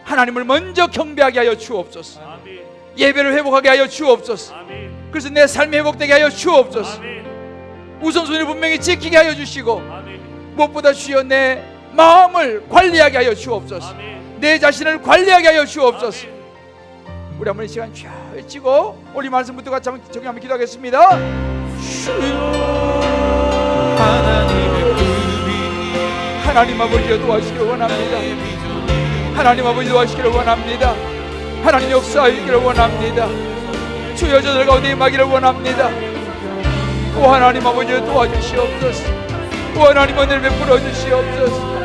하나님을 먼저 경배하게 하여 주옵소서. 아멘. 예배를 회복하게 하여 주옵소서. 아멘. 그래서 내 삶이 회복되게 하여 주옵소서. 아멘. 우선순위를 분명히 지키게 하여 주시고 아멘. 무엇보다 주여 내 마음을 관리하게 하여 주옵소서. 아멘. 내 자신을 관리하게 하여 주옵소서. 아멘. 우리 한번 이 시간 쫙 외치고 우리 말씀부터 같이 한번 정리하면 기도하겠습니다. 주여, 하나님의 꿈이 하나님 아버지여 도와주시기를 원합니다. 나의 비전이 하나님 아버지 도와주시기를 원합니다. 하나님 역사하시기를 원합니다. 주여, 저들 가운데 임하기를 원합니다. 오 하나님 아버지여 도와주시옵소서. 오 하나님 은혜를 베풀어 주시옵소서.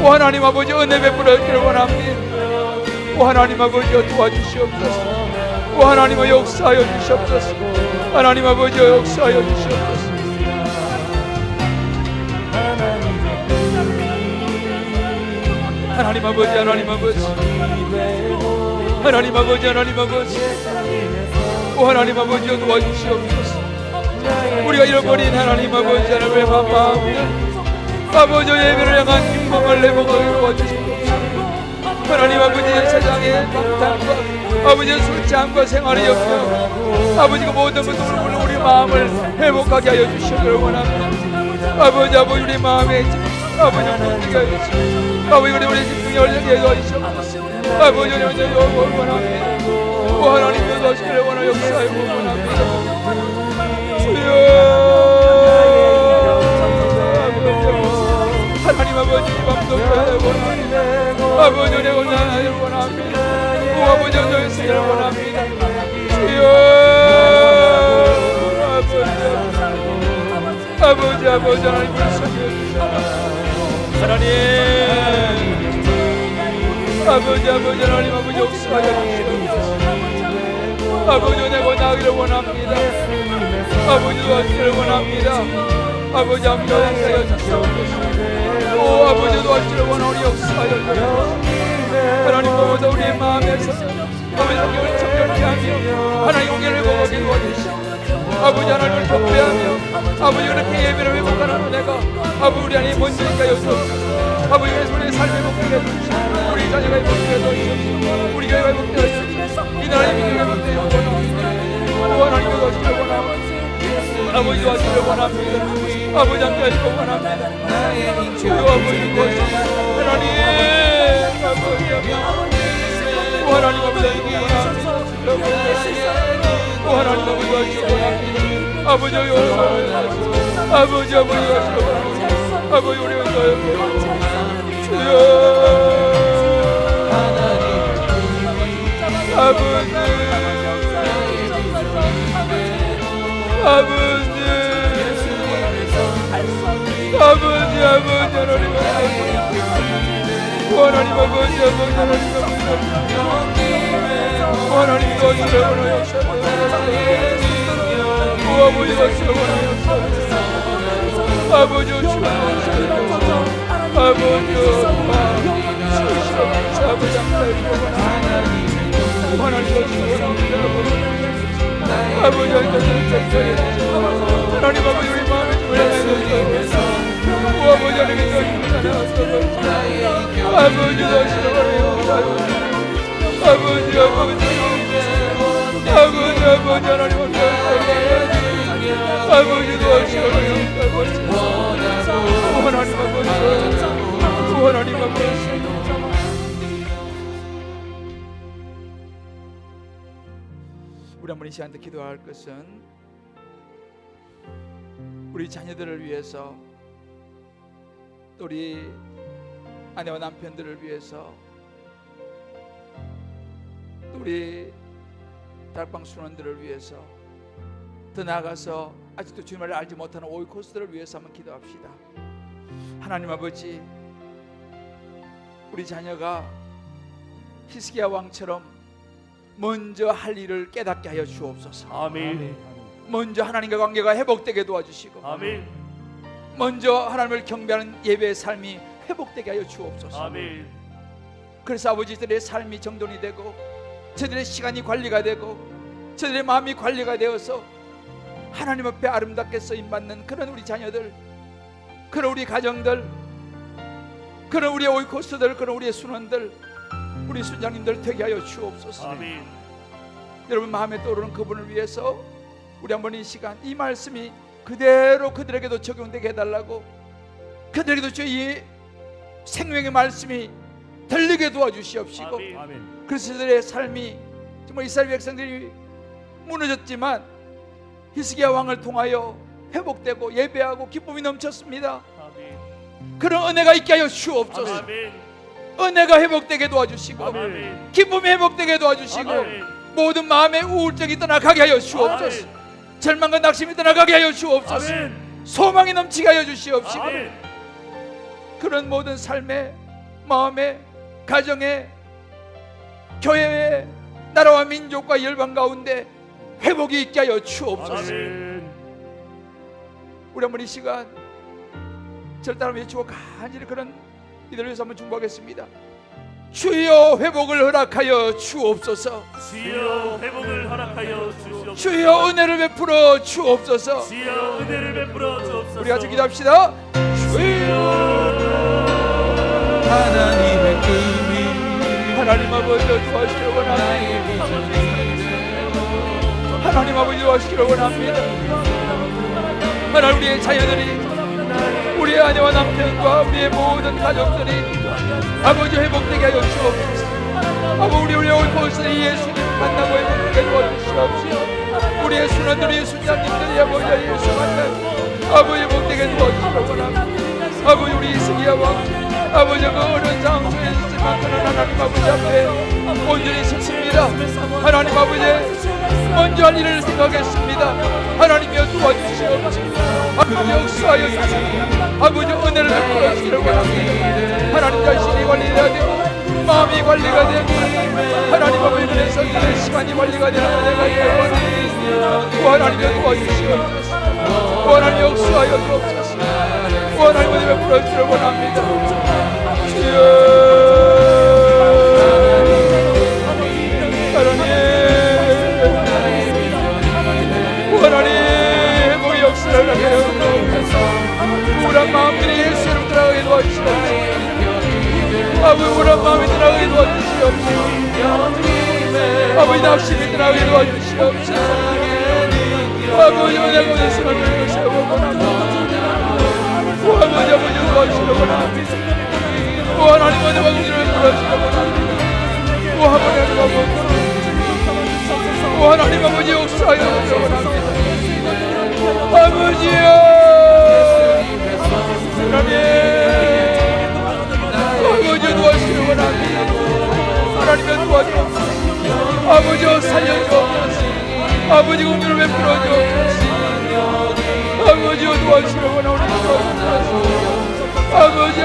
오 하나님 아버지 은혜 베풀어 주기를 원합니다. 오 하나님 아버지여 도와주시옵소서. 오 하나님의 역사하여 주시옵소서. 하나님 아버지여 역사하여 주시옵소서. 하나님 아버지, 하나님 아버지, 하나님 아버지, 하나님 아버지, 오 하나님 아버지여 도와주시옵소서. 우리가 잃어버린 하나님 아버지 하나님을 감사합니다. 아버지, 예배를 향한 기쁨을 회복하게 도와주시옵소서. 하나님 아버지, 세상의 방탕과 아버지의 술잔과 생활의 역경, 아버지가 모든 것들을 물론 우리 마음을 회복하게 하여 주시기를 원합니다. 아버지, 우리 마음에 아버지 문제가 있습니다. 아버지, 우리 집중이 얼려게 해주시옵소서. 아버지, 우리 원합니다. 오 하나님, 도와주시기를 원하여 역사에 원합니다. 주여, 하나님 아버지, 이 밤도 원합니다. 아버지, 은혜 원하기를 원합니다. 오 아버지, 은혜 쓰기를 원합니다. 주여, 아버지, 하나님 불쌍히 해주시옵소서. 하나님, 아버지 하나님 아버지 역사하여 주시옵소서. 아버지 내가 나기를 원합니다. 아버지 도와주시기를 원합니다. 아버지 함께 역사하여 주시옵소서. 오 아버지 도와주시기를 원하오니 역사하여 주시옵소서. 하나님 보호자 우리의 마음에서 아버지 성경을 정결케 하며 하나님 용기를 회복하게 도와주시옵소서. 아버지 하나님을 경배하며 아버지 그렇게 예배를 회복하는 은혜가 아버지 우리 안에 먼저 있게 하여 주옵소서. 아버지 우리의 삶을 회복하게 해주시옵소서. 우리 자녀가 회복하게 해주시옵소서. 우리 교회가 회복하게 해주시옵소서. 이 나라의 민족이 회복하게 해주시옵소서. 하나님 도와주시기를 원합니다. 아버지 도와주시기를 원합니다. 아버지 함께 하시기를 원합니다. 주여 아버지 도와주시기를 하나님 아버지 하나님 아버지 하나님 아버지 도와주시기를 원합니다. 아버지 아버지 아버지 우리 은혜여 주여 아버지 하나님 아버지 하나님 도와주시기를 원하옵소서. 아버지 도와주시기를 원하옵소서. 아버지 주시옵소서. 아버지 주시옵소서. 아버지 하나님 도와주시기를 원합니다. 아버지 하나님 아버지 우리 마음에 주시옵소서. 아버지 하나님 도와주시기를 아버지 도와주시기를 원하옵소서. 아버지 하나님 아버지 도와주시기를 하나님 아버지 우리 한번 이 시간에 기도할 것은 우리 자녀들을 위해서 또 우리 아내와 남편들을 위해서 또 우리 다락방 순원들을 위해서 더 나아가서 아직도 주님을 알지 못하는 오이코스들을 위해서 한번 기도합시다. 하나님 아버지 우리 자녀가 히스기야 왕처럼 먼저 할 일을 깨닫게 하여 주옵소서. 아멘. 먼저 하나님과 관계가 회복되게 도와주시고 아멘. 먼저 하나님을 경배하는 예배의 삶이 회복되게 하여 주옵소서. 아멘. 그래서 아버지들의 삶이 정돈이 되고 저들의 시간이 관리가 되고 저들의 마음이 관리가 되어서 하나님 앞에 아름답게 쓰임받는 그런 우리 자녀들, 그런 우리 가정들, 그런 우리의 오이코스들, 그런 우리의 순원들, 우리 순장님들 되게 하여 주옵소서. 아멘. 여러분 마음에 떠오르는 그분을 위해서 우리 한번 이 시간 이 말씀이 그대로 그들에게도 적용되게 해달라고, 그들에게도 주의 생명의 말씀이 들리게 도와주시옵시고, 아멘. 그래서 그들의 삶이 정말 이스라엘 백성들이 무너졌지만 히스기야 왕을 통하여 회복되고 예배하고 기쁨이 넘쳤습니다. 아멘. 그런 은혜가 있게 하여 주옵소서. 아멘. 은혜가 회복되게 도와주시고 아멘. 기쁨이 회복되게 도와주시고 아멘. 모든 마음의 우울증이 떠나가게 하여 주옵소서. 아멘. 절망과 낙심이 떠나가게 하여 주옵소서. 아멘. 소망이 넘치게 하여 주시옵시고 아멘. 그런 모든 삶의 마음의 가정의 교회의 나라와 민족과 열방 가운데 회복이 있게 하여 주옵소서. 아멘. 우리 한번 이 시간 저를 따라 외치고 간절히 그런 이들을 위해서 한번 중보하겠습니다. 주여 회복을 허락하여 주옵소서. 주여 회복을 허락하여 주시옵소서. 주여 은혜를 베풀어 주옵소서. 주여 은혜를 베풀어 주옵소서. 우리 같이 기도합시다. 주여 하나님의 꿈이 하나님 아버지 도와주시기를 원합니다. 하나님 아버지 도와주시기를 원합니다. 하나님 우리의 자녀들이, 우리의 아내와 남편과 우리의 모든 가족들이 아버지 회복되게 하여 주옵소서. 아버지 우리의 오이코스의 예수님 만나고 회복되게 도와주시옵소서. 우리의 순원들이 순장님들이 아버지 예수 만나고 아버지 회복되게 도와주시기를 원합니다. 아버지 우리 히스기야 왕 아버지 그 어려운 상황 속에 있지만 그런 하나님 아버지 앞에 온전히 섰습니다. 하나님 아버지 먼저 할 일을 생각했습니다. 하나님이여 도와주시옵소서. 아버지 역사하여 주시옵소서. 아버지 은혜를 베풀어 주시기를 원합니다. 하나님 자신이 관리해야 되고 마음이 관리가 되고 하나님 아버지 그래서 내 시간이 관리가 되는 내가 되어 하나님의 도와주시옵소서. 하나님 역사하여 주옵소서. 하나님 은혜 베풀어 주시길 원합니다. 주여 하나님 회복의 역사를 하게 하옵소서. 우울한 마음들이 예수 이름 들어가게 도와주시옵소서. 아버지 우울한 마음이 들어가게 도와주시옵소서. 아버지 낙심이 들어가게 도와주시옵소서. 아버지 은혜 가운데 쓰는 것을 원합니다. 아버지 도와주시길 원합니다. 하나님 은혜 가운데 도와주시길 원합니다. 하나님 아버지 하나님 아버지 역사하여 주시기 원합니다. 아버지여 하나님 아버지 도와주시기 원합니다. 하나님의 도와주옵소서. 아버지여 살려주옵소서. 아버지 공주를 베풀어 주옵소서. 아버지여 도와주시기 원합니다. 아버지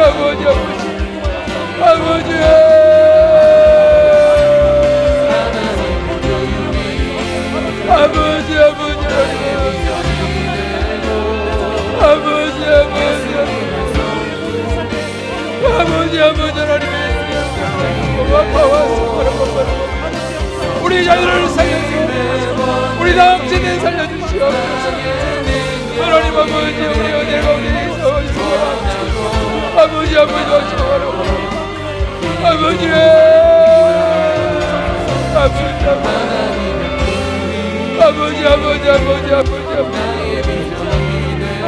우리 자녀를 살려주시옵소서. 우리 다음 세대 살려주시옵소서. 하나님 아버지 우리 은혜 가운데 있어주시기 바랍니다. 아버지 도와주시기 바랍니다. 아버지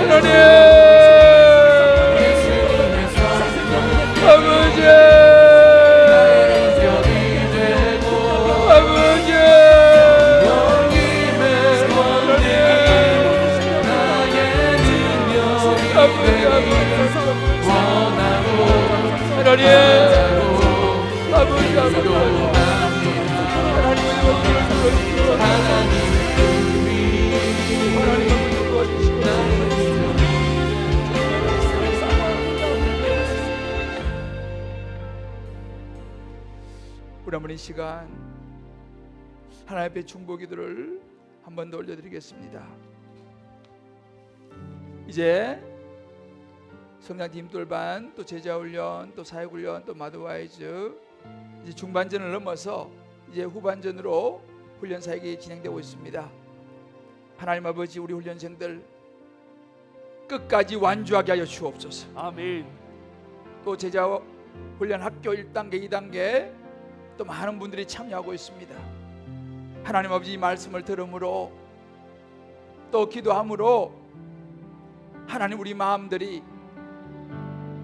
하나님 우리 한번 이 시간 하나님 앞에 중보기도를 한 번 더 올려드리겠습니다. 이제 성장팀 돌반, 또 제자훈련, 또 사역훈련, 또 마더와이즈 이제 중반전을 넘어서 이제 후반전으로 훈련 사역이 진행되고 있습니다. 하나님 아버지 우리 훈련생들 끝까지 완주하게 하여 주옵소서. 아멘. 또 제자훈련 학교 1단계, 2단계 또 많은 분들이 참여하고 있습니다. 하나님 아버지 말씀을 들음으로 또 기도함으로 하나님 우리 마음들이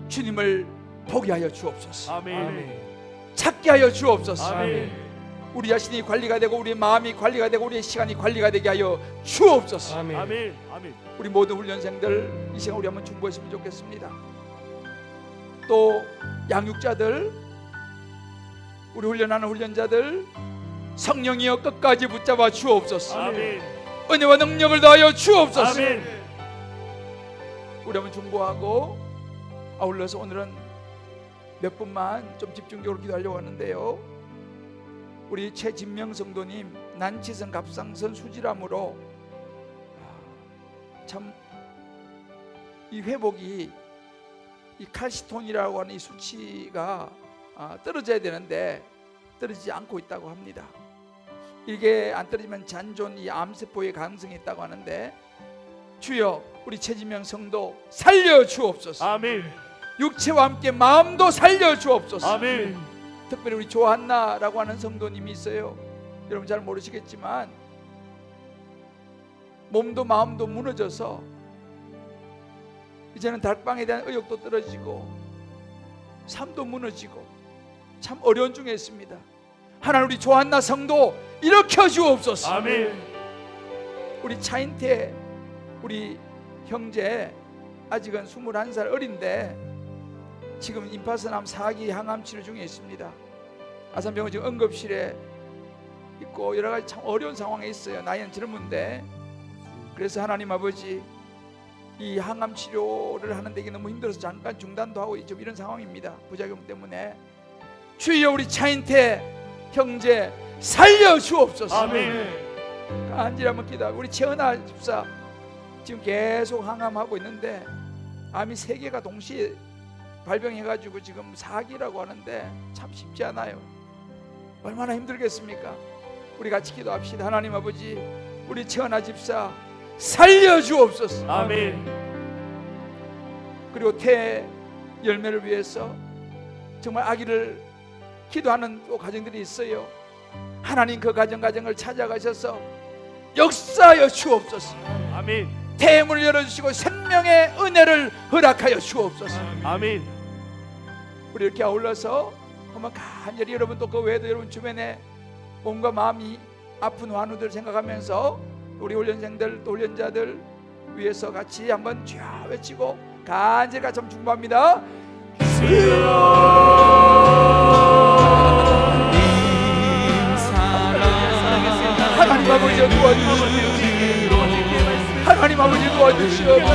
주님을 보게 하여 주옵소서. 아멘. 찾게 하여 주옵소서. 아멘. 우리 자신이 관리가 되고 우리 마음이 관리가 되고 우리의 시간이 관리가 되게 하여 주옵소서. 아멘. 아멘. 우리 모든 훈련생들 이 시간 우리 한번 중보했으면 좋겠습니다. 또 양육자들, 우리 훈련하는 훈련자들 성령이여 끝까지 붙잡아 주옵소서. 아멘. 은혜와 능력을 더하여 주옵소서. 아멘. 우리 한번 중보하고 아울러서 오늘은 몇 분만 좀 집중적으로 기도하려고 하는데요. 우리 최진명 성도님 난치성 갑상선 수질암으로 참 이 회복이 이 칼시톤이라고 하는 이 수치가 떨어져야 되는데 떨어지지 않고 있다고 합니다. 이게 안 떨어지면 잔존 이 암세포의 가능성이 있다고 하는데 주여 우리 최진명 성도 살려 주옵소서. 아멘. 육체와 함께 마음도 살려 주옵소서. 아멘. 특별히 우리 조한나라고 하는 성도님이 있어요. 여러분 잘 모르시겠지만 몸도 마음도 무너져서 이제는 달방에 대한 의욕도 떨어지고 삶도 무너지고 참 어려운 중에 있습니다. 하나님 우리 조한나 성도 일으켜 주옵소서. 아멘. 우리 차인태 우리 형제 아직은 21살 어린데 지금 임파선암 4기 항암 치료 중에 있습니다. 아산병원 지금 응급실에 있고 여러 가지 참 어려운 상황에 있어요. 나이는 젊은데 그래서 하나님 아버지 이 항암 치료를 하는데 이게 너무 힘들어서 잠깐 중단도 하고 좀 이런 상황입니다. 부작용 때문에 주여 우리 차인태 형제 살려 주옵소서. 아멘. 간절히 한번 기도하고, 우리 최은아 집사 지금 계속 항암하고 있는데 암이 3개가 동시에 발병해가지고 지금 4기라고 하는데 참 쉽지 않아요. 얼마나 힘들겠습니까? 우리 같이 기도합시다. 하나님 아버지, 우리 최은아 집사 살려 주옵소서. 아멘. 그리고 태 열매를 위해서 정말 아기를 기도하는 또 가정들이 있어요. 하나님 그 가정을 찾아가셔서 역사하여 주옵소서. 아멘. 태문을 열어주시고 생명의 은혜를 허락하여 주옵소서. 아멘. 우리 이렇게 아울러서 한번 간절히, 여러분 또 그 외에도 여러분 주변에 몸과 마음이 아픈 환우들 생각하면서 우리 훈련생들 또 훈련자들 위해서 같이 한번 쫙 외치고 간절히 같이 한번 중보합니다. 하나님 아버지 도와주시옵소서. 하나님 아버지 도와주시옵소서.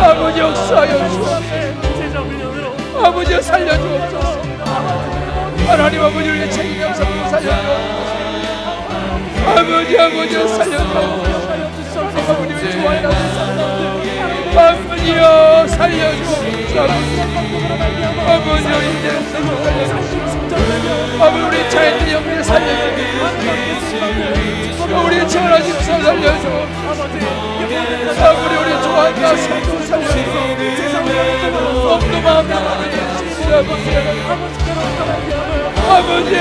아버지 역사하여 주옵소서. 아버지 살려주옵소서. 하나님 아버지 우리의 책임 영상 살려주옵소서. 아버지 살려주옵소서. 아버지 우리 좋아해라 주옵소서. 아버지여 살려주옵소서. 아버지 이제 살려주옵소서. 아버지 우리 차인태 형제 살려주옵소서. 우리 전화 집사 살려주옵소서. 아버지 우리 좋아한다 성도 살려주옵소서. 몸도 마음도 아버지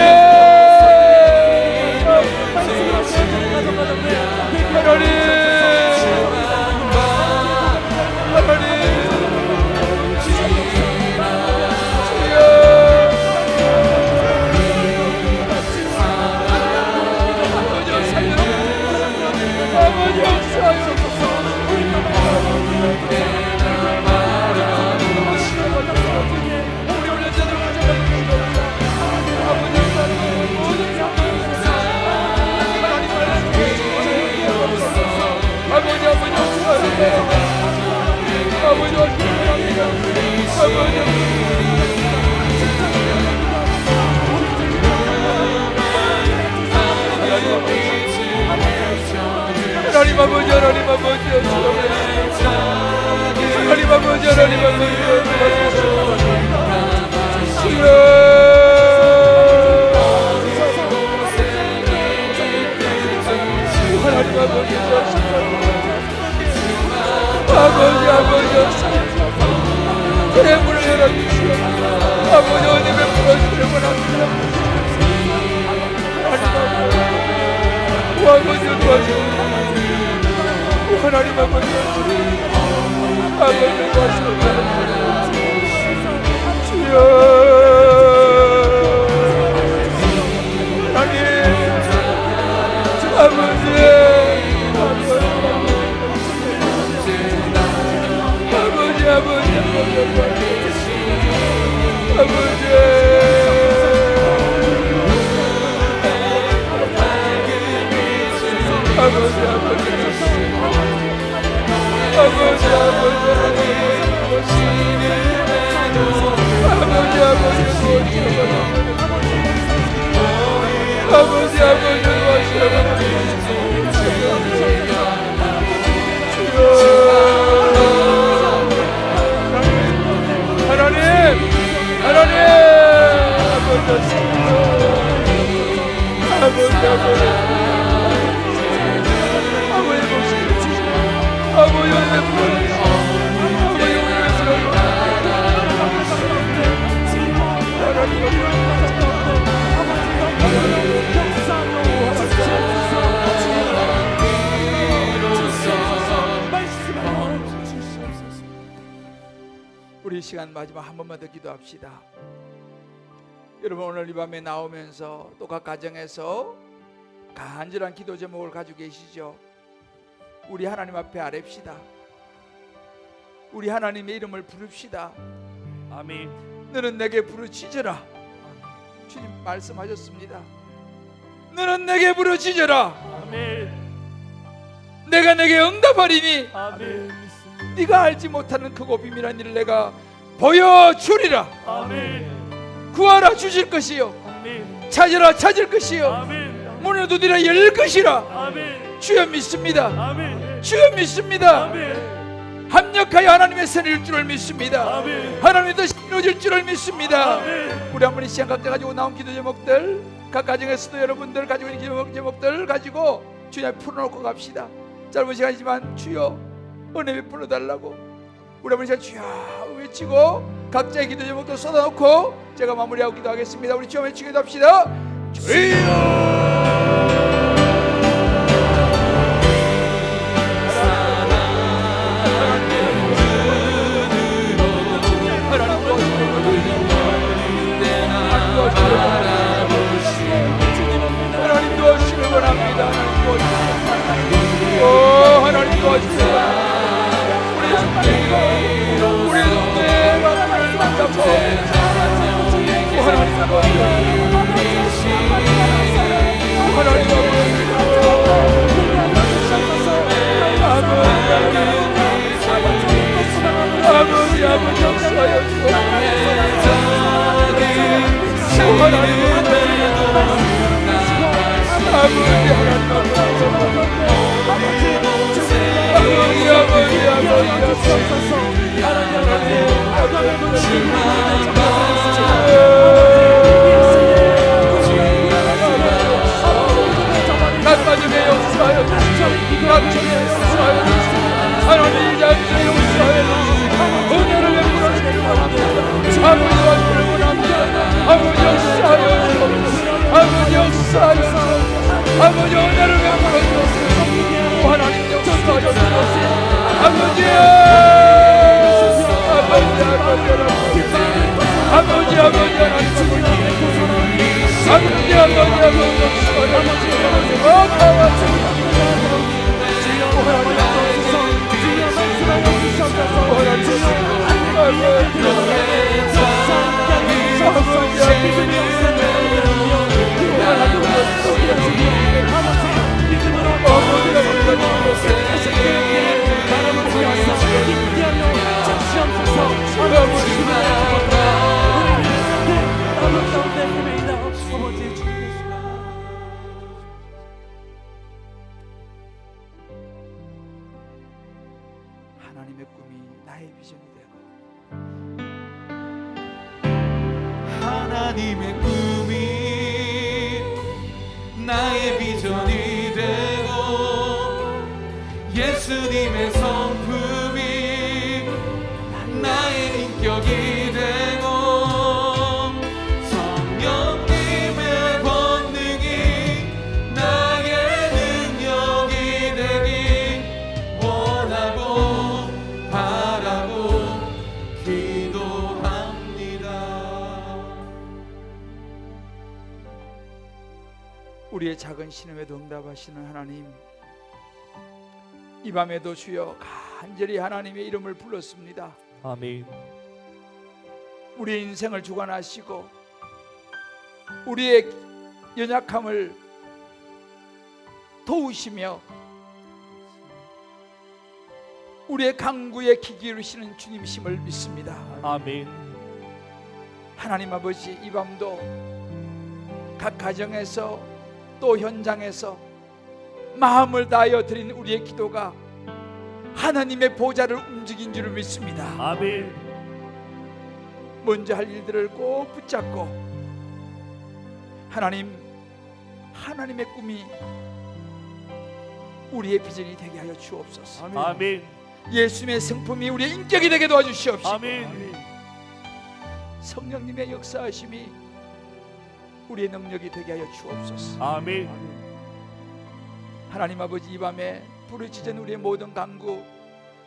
우리 시간 마지막 한 번만 더 기도합시다. 여러분 오늘 이 밤에 나오면서 또 각 가정에서 간절한 기도 제목을 가지고 계시죠? 우리 하나님 앞에 아뢰시다. 우리 하나님의 이름을 부릅시다. 아멘. 너는 내게 부르짖어라. 주님 말씀하셨습니다. 너는 내게 부르짖어라. 아멘. 내가 내게 응답하리니 아멘. 네가 알지 못하는 크고 비밀한 일을 내가 보여주리라. 아멘. 구하라 주실 것이요 아멘. 찾으라 찾을 것이요 아멘. 문을 두드려 열릴 것이라. 아멘. 주여 믿습니다. 아멘. 주여 믿습니다. 아멘. 합력하여 하나님의 선을 이룰 줄을 믿습니다. 아멘. 하나님의 뜻이 이루어질 줄을 믿습니다. 아멘. 우리 한번 이 시간 각자 가지고 나온 기도 제목들, 각 가정에서도 여러분들 가지고 있는 기도 제목들 가지고 주님 앞에 풀어놓고 갑시다. 짧은 시간이지만 주여 은혜 베풀어 달라고 우리 한번 이 시간 주여 외치고 각자의 기도 제목도 쏟아놓고 제가 마무리하고 기도하겠습니다. 우리 주여 외치고 기도합시다. 주여 하나님 도와주시길 원합니다. 하나님 도와주시길 원합니다. 우리 동네가 하나님을 만나고 하나님 아버지 역사하여 주옵소서. 가정의 역사하여 하나님 자신의 역사하여 은혜를 베풀어 주시기 원합니다. 아버지와 주를 원합니다. 아버지 역사하여 아버지 역사하여 아버지 은혜를 베풀어 주옵소서. 하나님 역사하여 주옵소서. 아버지 하나님의 꿈이 나의 비전이 되고 하나님의 꿈이 나의 비전이 되고 예수님의 성품이 나의 인격이 되고 성령님의 권능이 나의 능력이 되기 원하고 바라고 기도합니다. 우리의 작은 신음에도 응답하시는 하나님, 이 밤에도 주여 간절히 하나님의 이름을 불렀습니다. 아멘. 우리의 인생을 주관하시고 우리의 연약함을 도우시며 우리의 강구에 귀 기울이시는 주님이심을 믿습니다. 아멘. 하나님 아버지, 이 밤도 각 가정에서 또 현장에서 마음을 다하여 드린 우리의 기도가 하나님의 보좌를 움직인 줄을 믿습니다. 아멘. 먼저 할 일들을 꼭 붙잡고 하나님의 꿈이 우리의 비전이 되게 하여 주옵소서. 아멘. 예수님의 성품이 우리의 인격이 되게 도와주시옵시고 아멘. 성령님의 역사하심이 우리의 능력이 되게 하여 주옵소서. 아멘. 하나님 아버지, 이 밤에 부르짖은 우리의 모든 간구,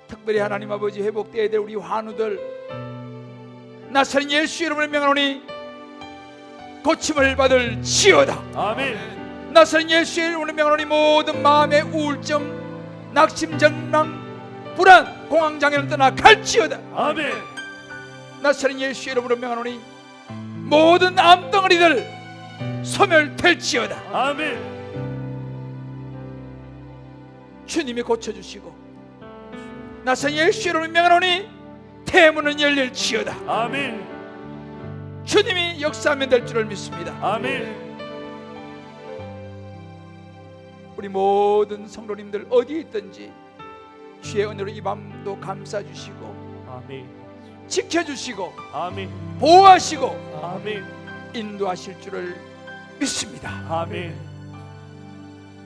특별히 하나님 아버지 회복되어야 될 우리 환우들, 나사렛 예수 이름으로 명하노니 고침을 받을 지어다. 아멘. 나사렛 예수 이름으로 명하노니 모든 마음의 우울증, 낙심정랑, 불안, 공황장애를 떠나 갈지어다. 아멘. 나사렛 예수 이름으로 명하노니 모든 암덩어리들 소멸될지어다. 아멘. 주님이 고쳐주시고 나사렛 예수 이름으로 명하노니 태문은 열릴지어다. 아멘. 주님이 역사하면 될 줄을 믿습니다. 아멘. 우리 모든 성도님들 어디에 있든지 주의 은혜로 이 밤도 감싸주시고 아멘. 지켜주시고 아멘. 보호하시고 아멘. 인도하실 줄을 믿습니다. 아멘.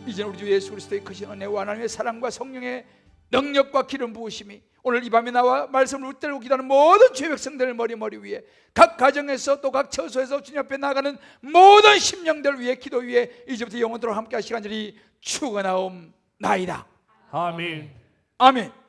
이제는 우리 주 예수 그리스도의 크신 은혜와 하나님의 사랑과 성령의 능력과 기름 부으심이 오늘 이 밤에 나와 말씀을 붙들고 기도하는 모든 주의 백성들 머리 위에, 각 가정에서 또 각 처소에서 주님 앞에 나가는 모든 심령들 위에, 기도 위에 이제부터 영원토록 함께 하시간절히 축원하옵나이다. 아멘. 아멘.